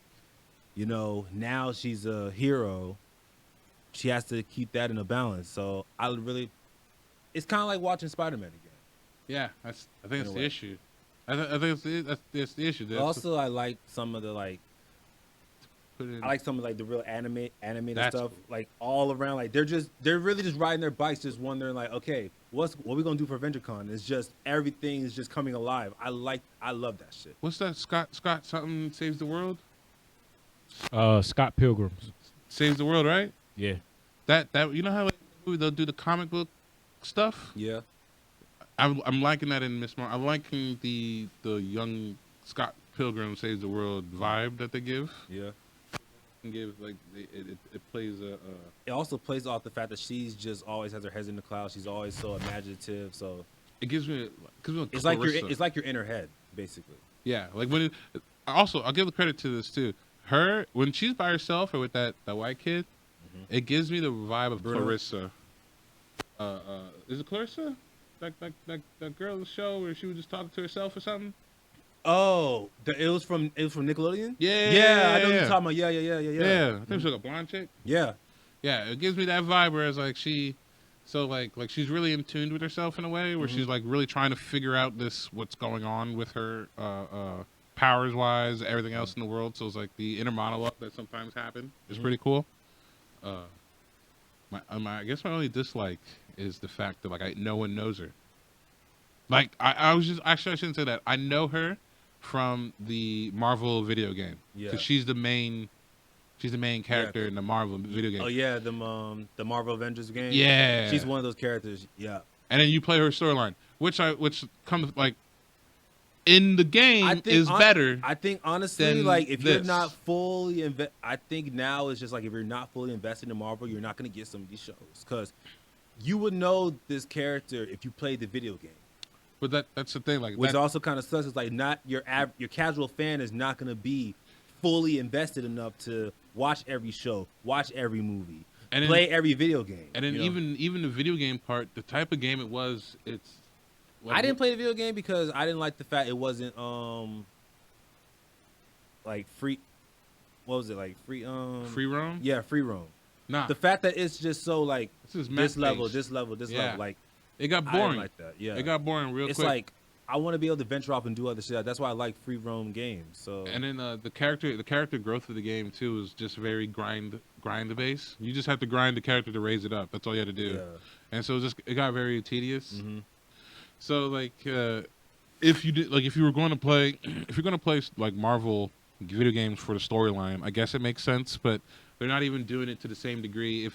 You know, now she's a hero. She has to keep that in a balance. So it's kind of like watching Spider-Man again. Yeah, I think it's a the way. issue. I think that's the issue. That's Also, I like some of the like. put in, I like some of like the real animated That's stuff, cool. like all around. Like they're really just riding their bikes, just wondering like, okay, what we gonna do for VentureCon? It's just everything is just coming alive. I love that shit. what's that? Scott something saves the world. Scott Pilgrim. Saves the world, right? Yeah. That you know how like, they'll do the comic book stuff. Yeah, I'm liking that in Miss Marvel. I'm liking the young Scott Pilgrim saves the world vibe that they give. yeah. And give like it plays a. It also plays off the fact that she's just always has her head in the clouds. She's always so imaginative. So It gives me it's like Clarissa. it's like you're in her head, basically. Yeah, like when also I'll give the credit to this too. Her when she's by herself or with that white kid, it gives me the vibe of Bruno. Clarissa. Is it Clarissa? That girl in the show where she was just talking to herself or something? Oh, it was from Nickelodeon. Yeah, Yeah, I know what yeah. you're talking about. Yeah. Yeah, I think she's like a blonde chick. Yeah. Yeah, it gives me that vibe whereas like like she's really in tune with herself in a way where she's like really trying to figure out what's going on with her powers wise, everything else in the world. So it's like the inner monologue that sometimes happen is pretty cool. I guess my only dislike is the fact that like no one knows her. Like I was just actually I shouldn't say that. I know her from the Marvel video game. Yeah. Because she's the main character in the Marvel video game. Oh yeah, the Marvel Avengers game. Yeah. She's one of those characters. Yeah. And then you play her storyline, which comes like in the game is better. I think honestly, than like if you're this. not fully I think now it's just like if you're not fully invested in Marvel, you're not gonna get some of these shows because you would know this character if you played the video game. But that's the thing, like Which that, also kind of sucks. It's like not your casual fan is not gonna be fully invested enough to watch every show, watch every movie. And then, play every video game. and then you know? even the video game part, the type of game it was, it's. Like, I didn't play the video game because I didn't like the fact it wasn't like free. What was it like free free roam. Yeah, free roam. Nah, The fact that it's just so like this is this level, map-based. this level, this Yeah. level, like It got I boring. didn't like that. Yeah, It got boring real it's quick. like I want to be able to venture off and do other shit. That's why I like free roam games. So And then the character growth of the game too is just very grind base. You just have to grind the character to raise it up. That's all you had to do. yeah. And so it got very tedious. Mhm. So like if you were going to play if you're going to play like Marvel video games for the storyline, I guess it makes sense, but they're not even doing it to the same degree.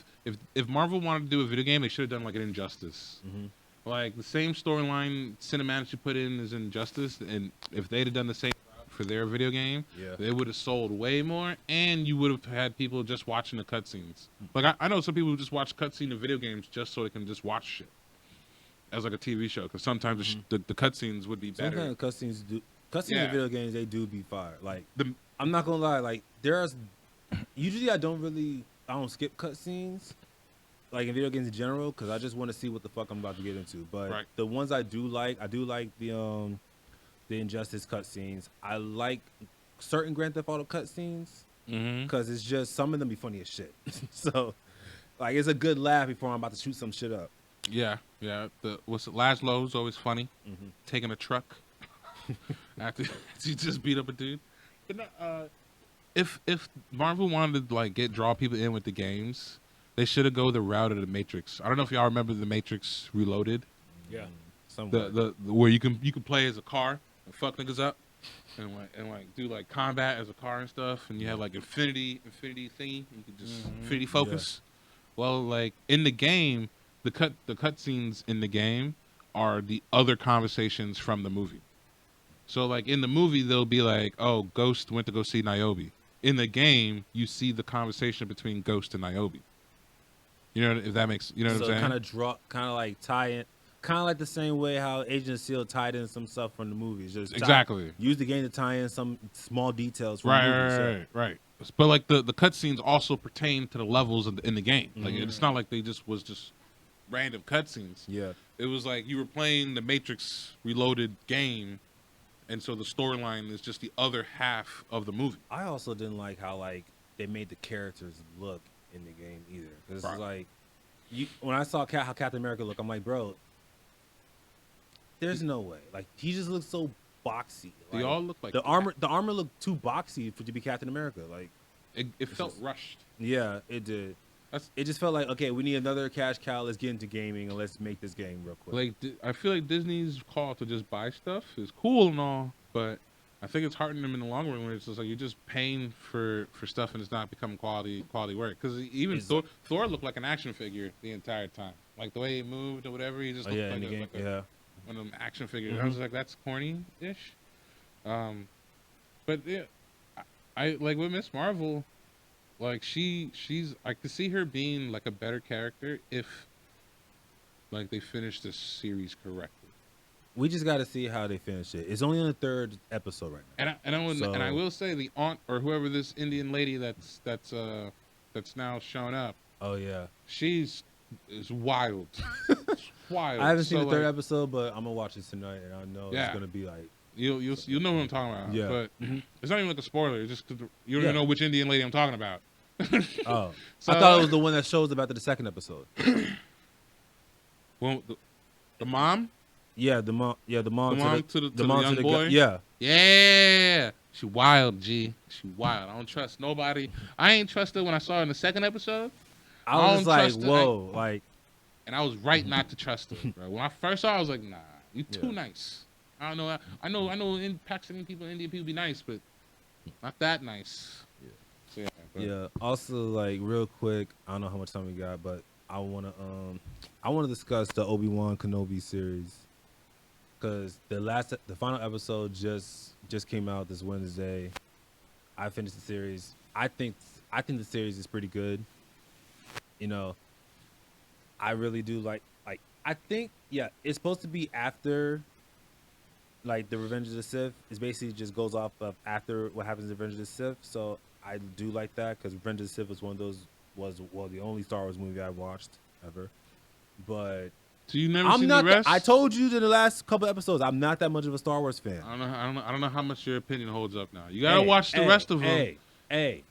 If Marvel wanted to do a video game, they should have done like an Injustice. Mhm. Like the same storyline cinematics you put in is Injustice, and if they'd have done the same for their video game, Yeah. they would have sold way more, and you would have had people just watching the cutscenes. Like I know some people who just watch cutscene of video games just so they can just watch shit as like a TV show, because sometimes the cutscenes would be better. Sometimes cutscenes Yeah. in video games they do be fire. Like The- I'm not gonna lie, like there's usually I don't skip cutscenes like in video games in general because I just want to see what the fuck I'm about to get into. But Right. the ones I do like the Injustice cutscenes. I like certain Grand Theft Auto cutscenes Mm-hmm. because it's just some of them be funny as shit. So like it's a good laugh before I'm about to shoot some shit up. Yeah. Laszlo's always funny, Mhm. taking a truck after he just beat up a dude. But no, if Marvel wanted to like draw people in with the games, they should have go the route of the Matrix. I don't know if y'all remember the Matrix Reloaded, Yeah. Somewhere. the where you can play as a car and fuck niggas up, and do like combat as a car and stuff, and you have like infinity thingy. You can just infinity focus. Well, like in the game, the cutscenes in the game are the other conversations from the movie. So like in the movie, they'll be like, "Oh, Ghost went to go see Niobe." In the game, you see the conversation between Ghost and Niobe. You know if that makes what I'm So saying? kind of like tie in, kind of like the same way how Agent of S.H.I.E.L.D. tied in some stuff from the movies. Just Exactly. use the game to tie in some small details from the movies. Right. But like the cutscenes also pertain to the levels in the game. Like it's not like they just random cutscenes. Yeah. It was like you were playing the Matrix Reloaded game, and so the storyline is just the other half of the movie. I also didn't like how like they made the characters look in the game either. Because Right. it's like when I saw how Captain America looked, I'm like, bro, there's no way. Like he just looks so boxy. They Like, all look like the armor looked too boxy to be Captain America. Like It felt rushed. yeah, it did. It just felt like, okay, we need another cash cow. Let's get into gaming and let's make this game real quick. Like I feel like Disney's call to just buy stuff is cool and all, but I think it's hurting them in the long run when it's just like you're just paying for stuff and it's not becoming quality work. Because even Thor looked like an action figure the entire time. Like the way he moved or whatever, he just looked in like, the game, one of them action figures. I was like, that's corny-ish. But yeah, I like with Miss Marvel, like she's I could see her being like a better character if like they finished the series correctly. We just got to see how they finish it. It's only on the 3rd episode right now. And I will say the aunt or whoever this Indian lady that's now shown up, Oh yeah, is wild. It's wild. I haven't seen So, the 3rd like, episode, but I'm gonna watch it tonight, and I know Yeah. it's gonna be like You'll know what I'm talking about. Yeah. But it's not even like a spoiler. It's just 'cause you don't Yeah. even know which Indian lady I'm talking about. oh. So, I thought it was the one that shows up after the 2nd episode. well, the mom. Yeah, the mom. Yeah, the mom. The mom to the young boy? Yeah, Yeah, she wild, G. She wild. I don't trust nobody. I ain't trust her when I saw her in the 2nd episode, I was don't like, trust her. whoa, like and I was right not to trust her. Bro. When I first saw her, I was like, nah, you too Yeah. nice. I don't know. I know. In Pakistani people, Indian people be nice, but not that nice. Yeah. So, yeah. But, yeah. Also, like real quick, I don't know how much time we got, but I wanna discuss the Obi Wan Kenobi series because the final episode just came out this Wednesday. I finished the series. I think the series is pretty good. You know, I really do like I think it's supposed to be after like the Revenge of the Sith. It basically just goes off of after what happens in Revenge of the Sith. So I do like that because Revenge of the Sith was one of those was the only Star Wars movie I watched ever. But So you never I'm seen not. the rest? I told you in the last couple episodes, I'm not that much of a Star Wars fan. I don't know how much your opinion holds up now. You gotta watch the rest of them. Hey,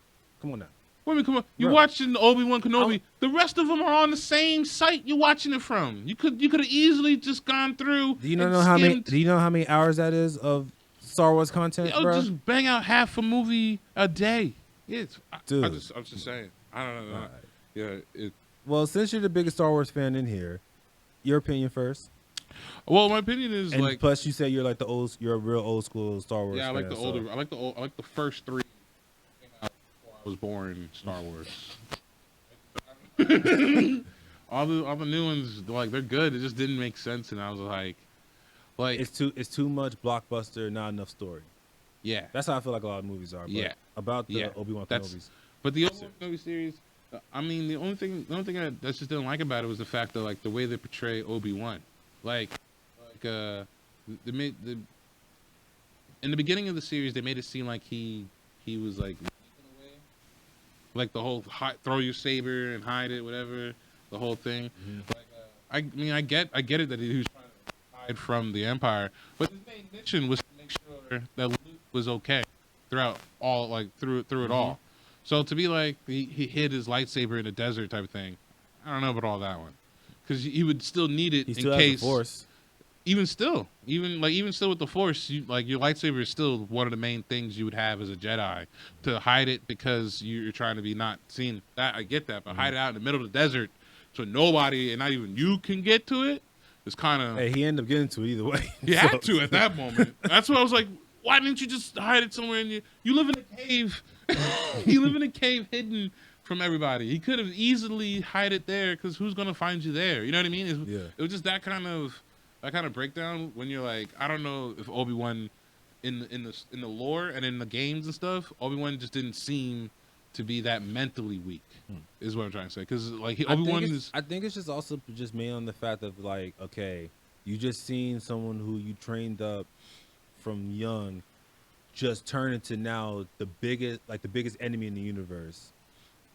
come on now. Wait a minute, come on. You're Bro. watching Obi Wan Kenobi. The rest of them are on the same site you're watching it from. You could have easily just gone through. Do you know how many? Do you know how many hours that is of Star Wars content, bro? Just bang out half a movie a day. It's Dude. I'm just saying. I don't know. Yeah. Well, since you're the biggest Star Wars fan in here, your opinion first. Well, my opinion is And like. plus, you say you're like you're a real old school Star Wars. Yeah, I like fan, the older. I like the first three. Before I was born, Star Wars. all the new ones, like they're good. It just didn't make sense, and I was like It's too much blockbuster, not enough story. yeah. That's how I feel like a lot of movies are. But Yeah. About the Yeah. Obi Wan That's- Kenobi's. But the Obi Wan Kenobi series, I mean, the only thing I just didn't like about it was the fact that like the way they portray Obi Wan, they made in the beginning of the series they made it seem like he was like the whole throw your saber and hide it, whatever, the whole thing. I mean, I get it that he was trying to hide from the Empire, but his main mission was to make sure that Luke was okay throughout all through it all. So to be like he hid his lightsaber in a desert type of thing, I don't know about all that one, because he would still need it He in still case. has the Force. Even still with the Force, your lightsaber is still one of the main things you would have as a Jedi, to hide it because you're trying to be not seen. That I get that, but hide it out in the middle of the desert so nobody and not even you can get to it. It's kind of. Hey, he ended up getting to it either way. You had to at that moment. That's why I was like, why didn't you just hide it somewhere? You live in a cave. You live in a cave hidden from everybody. He could have easily hide it there, because who's gonna find you there? You know what I mean? It was just that kind of breakdown when you're like, I don't know if Obi-Wan in the lore and in the games and stuff, Obi-Wan just didn't seem to be that mentally weak. Is what I'm trying to say, because like Obi-Wan is. I think it's just also just made on the fact of like, okay, you just seen someone who you trained up from young just turn into now the biggest enemy in the universe,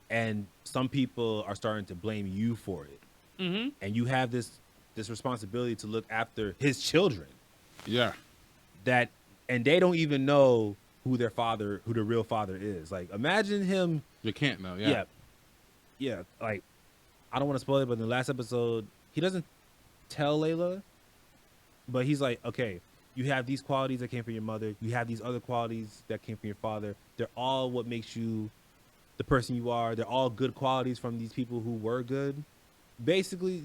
and some people are starting to blame you for it. Mm-hmm. And you have this responsibility to look after his children. Yeah. And they don't even know who their real father is. Like, imagine him. You can't know. Yeah. Yeah. Like, I don't want to spoil it, but in the last episode, he doesn't tell Layla, but he's like, okay, you have these qualities that came from your mother. You have these other qualities that came from your father. They're all what makes you the person you are. They're all good qualities from these people who were good. Basically,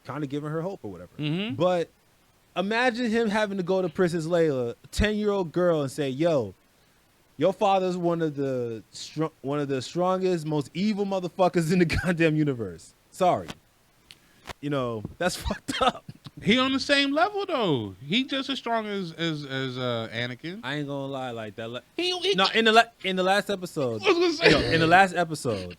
kind of giving her hope or whatever. Mm-hmm. But imagine him having to go to Princess Layla, a 10-year-old girl, and say, yo, your father's one of the strongest, most evil motherfuckers in the goddamn universe. Sorry. That's fucked up. He on the same level though. He just as strong as Anakin. I ain't gonna lie, like that. He No, in the last episode, I was gonna say. in the last episode,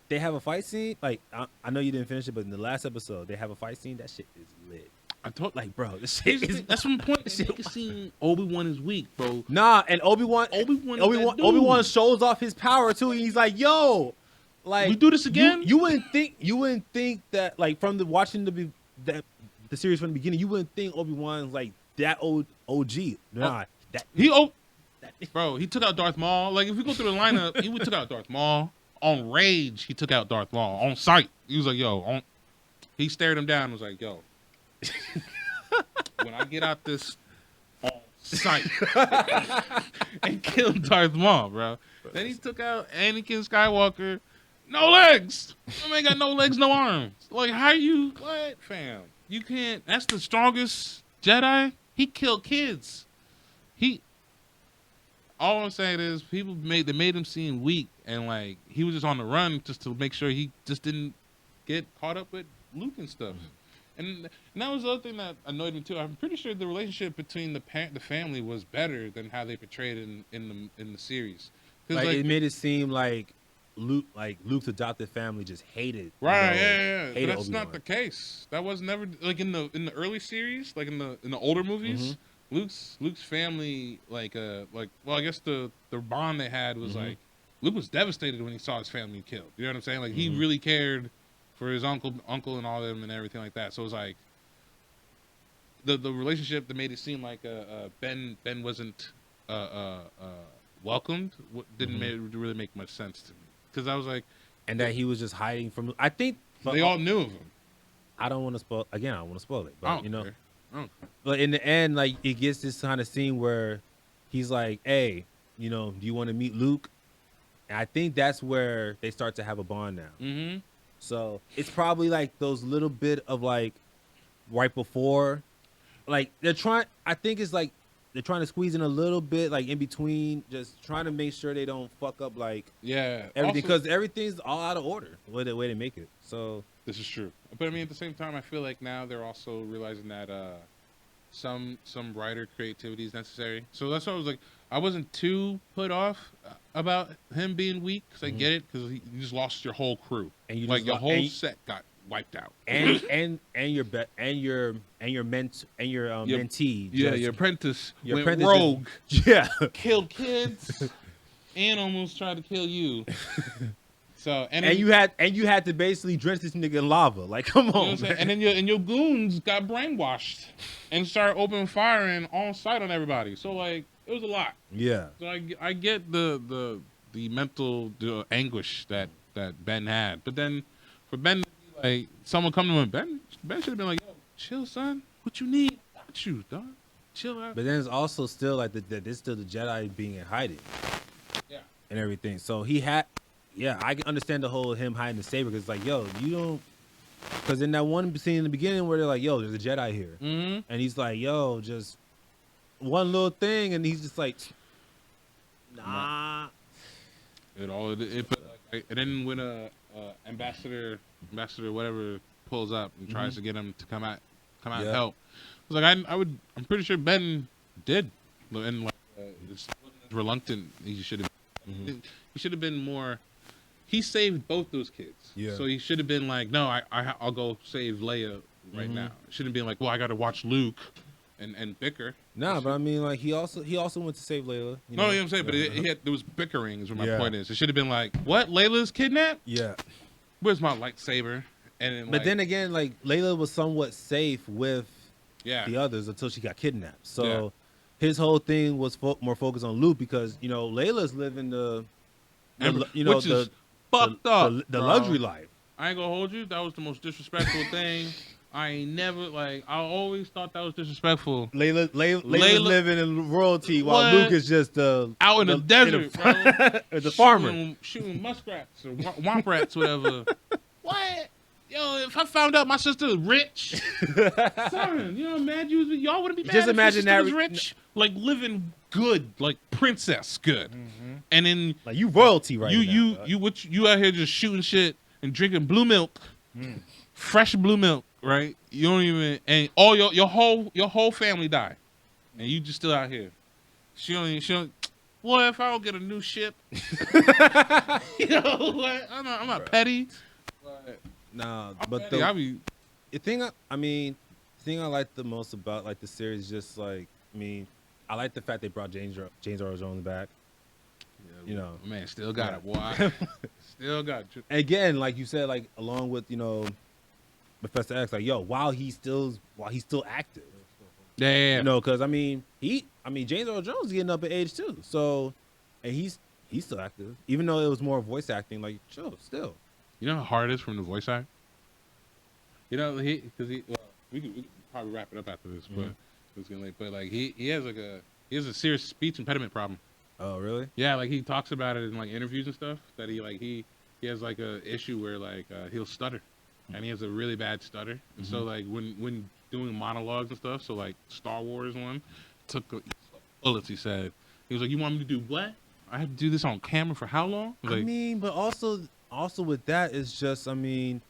they have a fight scene. Like, I know you didn't finish it, but in the last episode, they have a fight scene. That shit is lit. I told Like, bro, this shit is. that's one point. They make it seem Obi-Wan is weak, bro. Nah, and Obi-Wan shows off his power too. And he's like, yo, like, We do this again? You wouldn't think that, like, from watching the series from the beginning, you wouldn't think Obi-Wan's like that old OG. Nah, Bro, he took out Darth Maul. Like, if we go through the lineup, he took out Darth Maul. On Rage, he took out Darth Maul. On sight, he was like, yo. He stared him down and was like, yo. When I get out this on sight and killed Darth Maul, bro. Then he took out Anakin Skywalker. No legs. I ain't got no legs, no arms. Like, how you, what, fam? You can't. That's the strongest Jedi. He killed kids. All I'm saying is they made him seem weak, and like he was just on the run just to make sure he just didn't get caught up with Luke and stuff. And that was the other thing that annoyed me too. I'm pretty sure the relationship between the family was better than how they portrayed it in the series. Like, it made it seem like Luke's adopted family just hated. Right, yeah. But that's Obi-Wan. not the case. That was never like in the early series, like in the older movies. Luke's family, well, I guess the bond they had was like Luke was devastated when he saw his family killed. You know what I'm saying? Like he really cared for his uncle and all of them and everything like that. So it was like the relationship that made it seem like Ben wasn't welcomed didn't really make much sense to me, because I was like, and that he was just hiding from. I think they all knew of him. I don't want to spoil. Again, I don't want to spoil it, but you know. Care. I don't care. But in the end, like it gets this kind of scene where he's like, "Hey, you know, do you want to meet Luke?" And I think that's where they start to have a bond now. Mm-hmm. So it's probably like those little bit of like right before, like they're trying. I think it's like they're trying to squeeze in a little bit, like in between, just trying to make sure they don't fuck up like everything, because everything's all out of order the way they make it. So this is true, but I mean at the same time, I feel like now they're also realizing that some writer creativity is necessary. So that's why I was like, I wasn't too put off about him being weak, because I get it, because you just lost your whole crew, and you like your whole set got wiped out, and your mentee, your apprentice went apprentice rogue, killed kids, and almost tried to kill you. So and you had to basically drench this nigga in lava. Like, come on, man. And then your goons got brainwashed and started opening firing on sight on everybody. So like it was a lot. Yeah. So I get the mental anguish that Ben had, but then for Ben, like someone come to him, Ben should have been like, yo, chill, son. What you need? I got you, dog. Chill out. But then it's also still like there's still the Jedi being in hiding. Yeah. And everything. So he had. Yeah, I can understand the whole him hiding the saber, because like, yo, you don't, because in that one scene in the beginning where they're like, yo, there's a Jedi here, and he's like, yo, just one little thing, and he's just like, nah. And then when ambassador whatever pulls up and tries to get him to come out and help, I was like, I'm pretty sure Ben did, and like wasn't as reluctant he should have. He should have been more. He saved both those kids. Yeah. So he should have been like, no, I'll go save Leia right now. It shouldn't be like, well, I got to watch Luke and bicker. Nah, but I mean, like he also went to save Layla. You know what I'm saying? But there was bickering. Is what my point is. It should have been like, what? Layla's kidnapped? Yeah. Where's my lightsaber? And then again, like Layla was somewhat safe with the others until she got kidnapped. So his whole thing was more focused on Luke, because you know Layla's living the fucked up, the luxury life. I ain't gonna hold you. That was the most disrespectful thing. I ain't never I always thought that was disrespectful. Layla's living in royalty while Luke is just out in the desert, bro. The farmer shooting muskrats or womp rats, whatever. What? Yo, if I found out my sister was rich, son, you know, mad y'all wouldn't be mad. Just if imagine your sister that was rich, like living good, like princess good, and then like you royalty right now. You out here just shooting shit and drinking blue milk, fresh blue milk, right? You don't even, and all your whole family die, and you just still out here. She don't. Well, if I don't get a new ship, you know what? I'm not petty. But nah, but the thing I like the most about like the series, just like, I mean, I like the fact they brought James Earl Jones back. Yeah, you know, man, still got it, boy. Still got it. Again, like you said, like along with Professor X, like while he's still active. Yeah. You know, because I mean James Earl Jones is getting up in age too. So, and he's still active, even though it was more voice acting. Like, still. You know how hard it is from the voice side. You know, we could probably wrap it up after this, but it's getting late. But like he has a serious speech impediment problem. Oh, really? Yeah, like he talks about it in like interviews and stuff. That he has like a issue where like he'll stutter, and he has a really bad stutter. And so like when doing monologues and stuff, so like Star Wars one took bullets. He said he was like, "You want me to do what? I have to do this on camera for how long?" I mean, but also with that is just, I mean,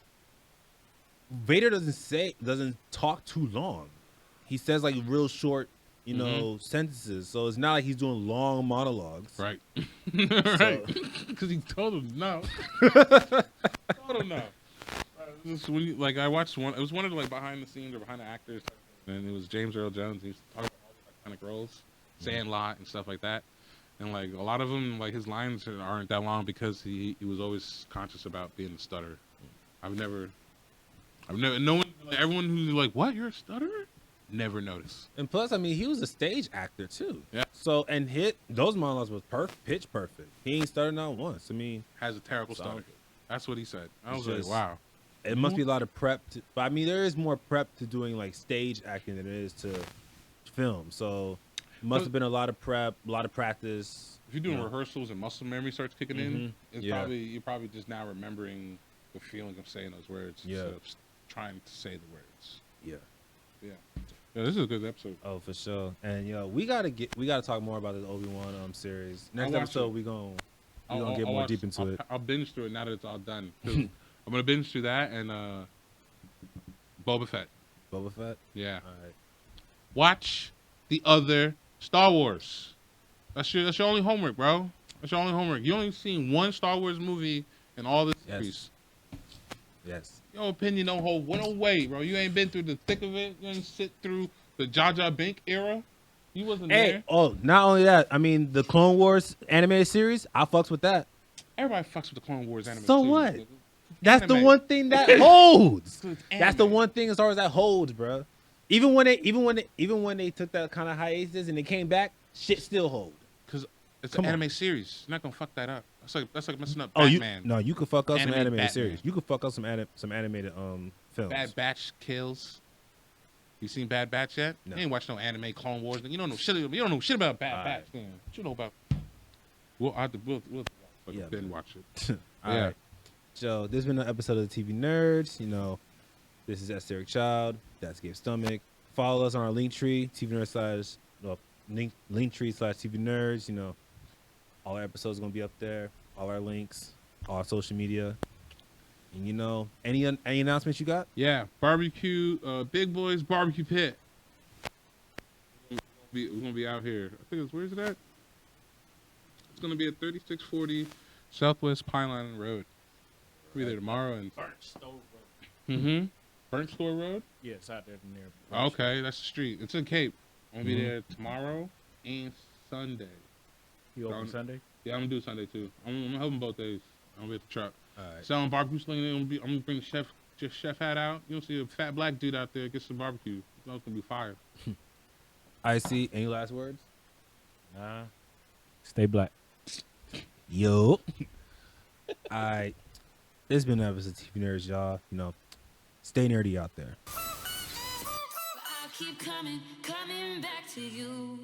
Vader doesn't talk too long. He says like real short, sentences. So it's not like he's doing long monologues. Right. Right. Because he told him no. Told him no. When I watched one, it was one of the like behind the scenes or behind the actors, and it was James Earl Jones. He was talking about all the iconic roles, Sandlot and stuff like that. and like a lot of them, like his lines aren't that long because he was always conscious about being a stutter. I've never, no one, like, everyone who's like, what, you're a stutterer? Never noticed. And plus, I mean, he was a stage actor too. Yeah. So and those monologues was pitch perfect. He ain't started out once. I mean, Has a terrible So- stutter. That's what he said. I was It's like, just- wow. it must be a lot of prep. But I mean, there is more prep to doing like stage acting than it is to film. So must have been a lot of prep, a lot of practice. If you're doing Yeah. rehearsals and muscle memory starts kicking in, it's Yeah. you're probably just now remembering the feeling of saying those words Yeah. instead of trying to say the words. Yeah. Yeah, this is a good episode. Oh, for sure. And yo, we gotta talk more about this Obi Wan series. Next I'll watch episode, it. we gonna I'll get more watch- deep into it. I'll binge through it now that it's all done. 'Cause I'm gonna binge through that and Boba Fett. Boba Fett. Yeah, All right. watch the other Star Wars. That's your only homework, bro. That's your only homework. You only seen one Star Wars movie in all this Yes. series. Yes. Your opinion don't hold no weight, bro. You ain't been through the thick of it. You ain't sit through the Jar Jar Binks era. You wasn't Hey, there. oh, not only that, I mean the Clone Wars animated series. I fucks with that. Everybody fucks with the Clone Wars anime. So too. what? It's That's the anime. one thing that holds. It's That's the anime. one thing as far as that holds, bro. Even when they took that kind of hiatus and they came back, shit still hold. Because it's Come an on. anime series. You're not gonna fuck that up. That's like messing up Oh, Batman. you could fuck up some Animated animated Batman. series. You could fuck up some animated films. Bad Batch kills. You seen Bad Batch yet? No. You ain't watched no anime Clone Wars. You don't know shit. You don't know shit about Bad All Batch. Man. What you know about? We'll Yeah, then man. watch it. All Yeah. right. So this has been an episode of the TV Nerds. You know, this is S. Eric Child. That's Gabe Stomach. Follow us on our link tree, TV Nerds link tree / TV Nerds. You know, all our episodes are gonna be up there. All our links, all our social media. And you know, any announcements you got? Yeah, barbecue, Big Boys Barbecue Pit. We're gonna be out here. I think where's it at? It's gonna be at 3640 Southwest Pineline Road. We'll be there tomorrow and. Burnt Store Road. Yeah, it's out there near. Okay, that's the street. It's in Cape. I'm gonna be there tomorrow and Sunday. You open Don't- Sunday? Yeah, I'm gonna do Sunday too. I'm helping both days. I'm gonna be at the truck. All right. Selling barbecue sling. I'm gonna bring the chef hat out. You'll see a fat black dude out there get some barbecue. It's gonna be fire. I see. Any last words? Nah. Stay black. Yo. All right. This has been an episode of TV Nerds, y'all. You know, stay nerdy out there. I keep coming back to you.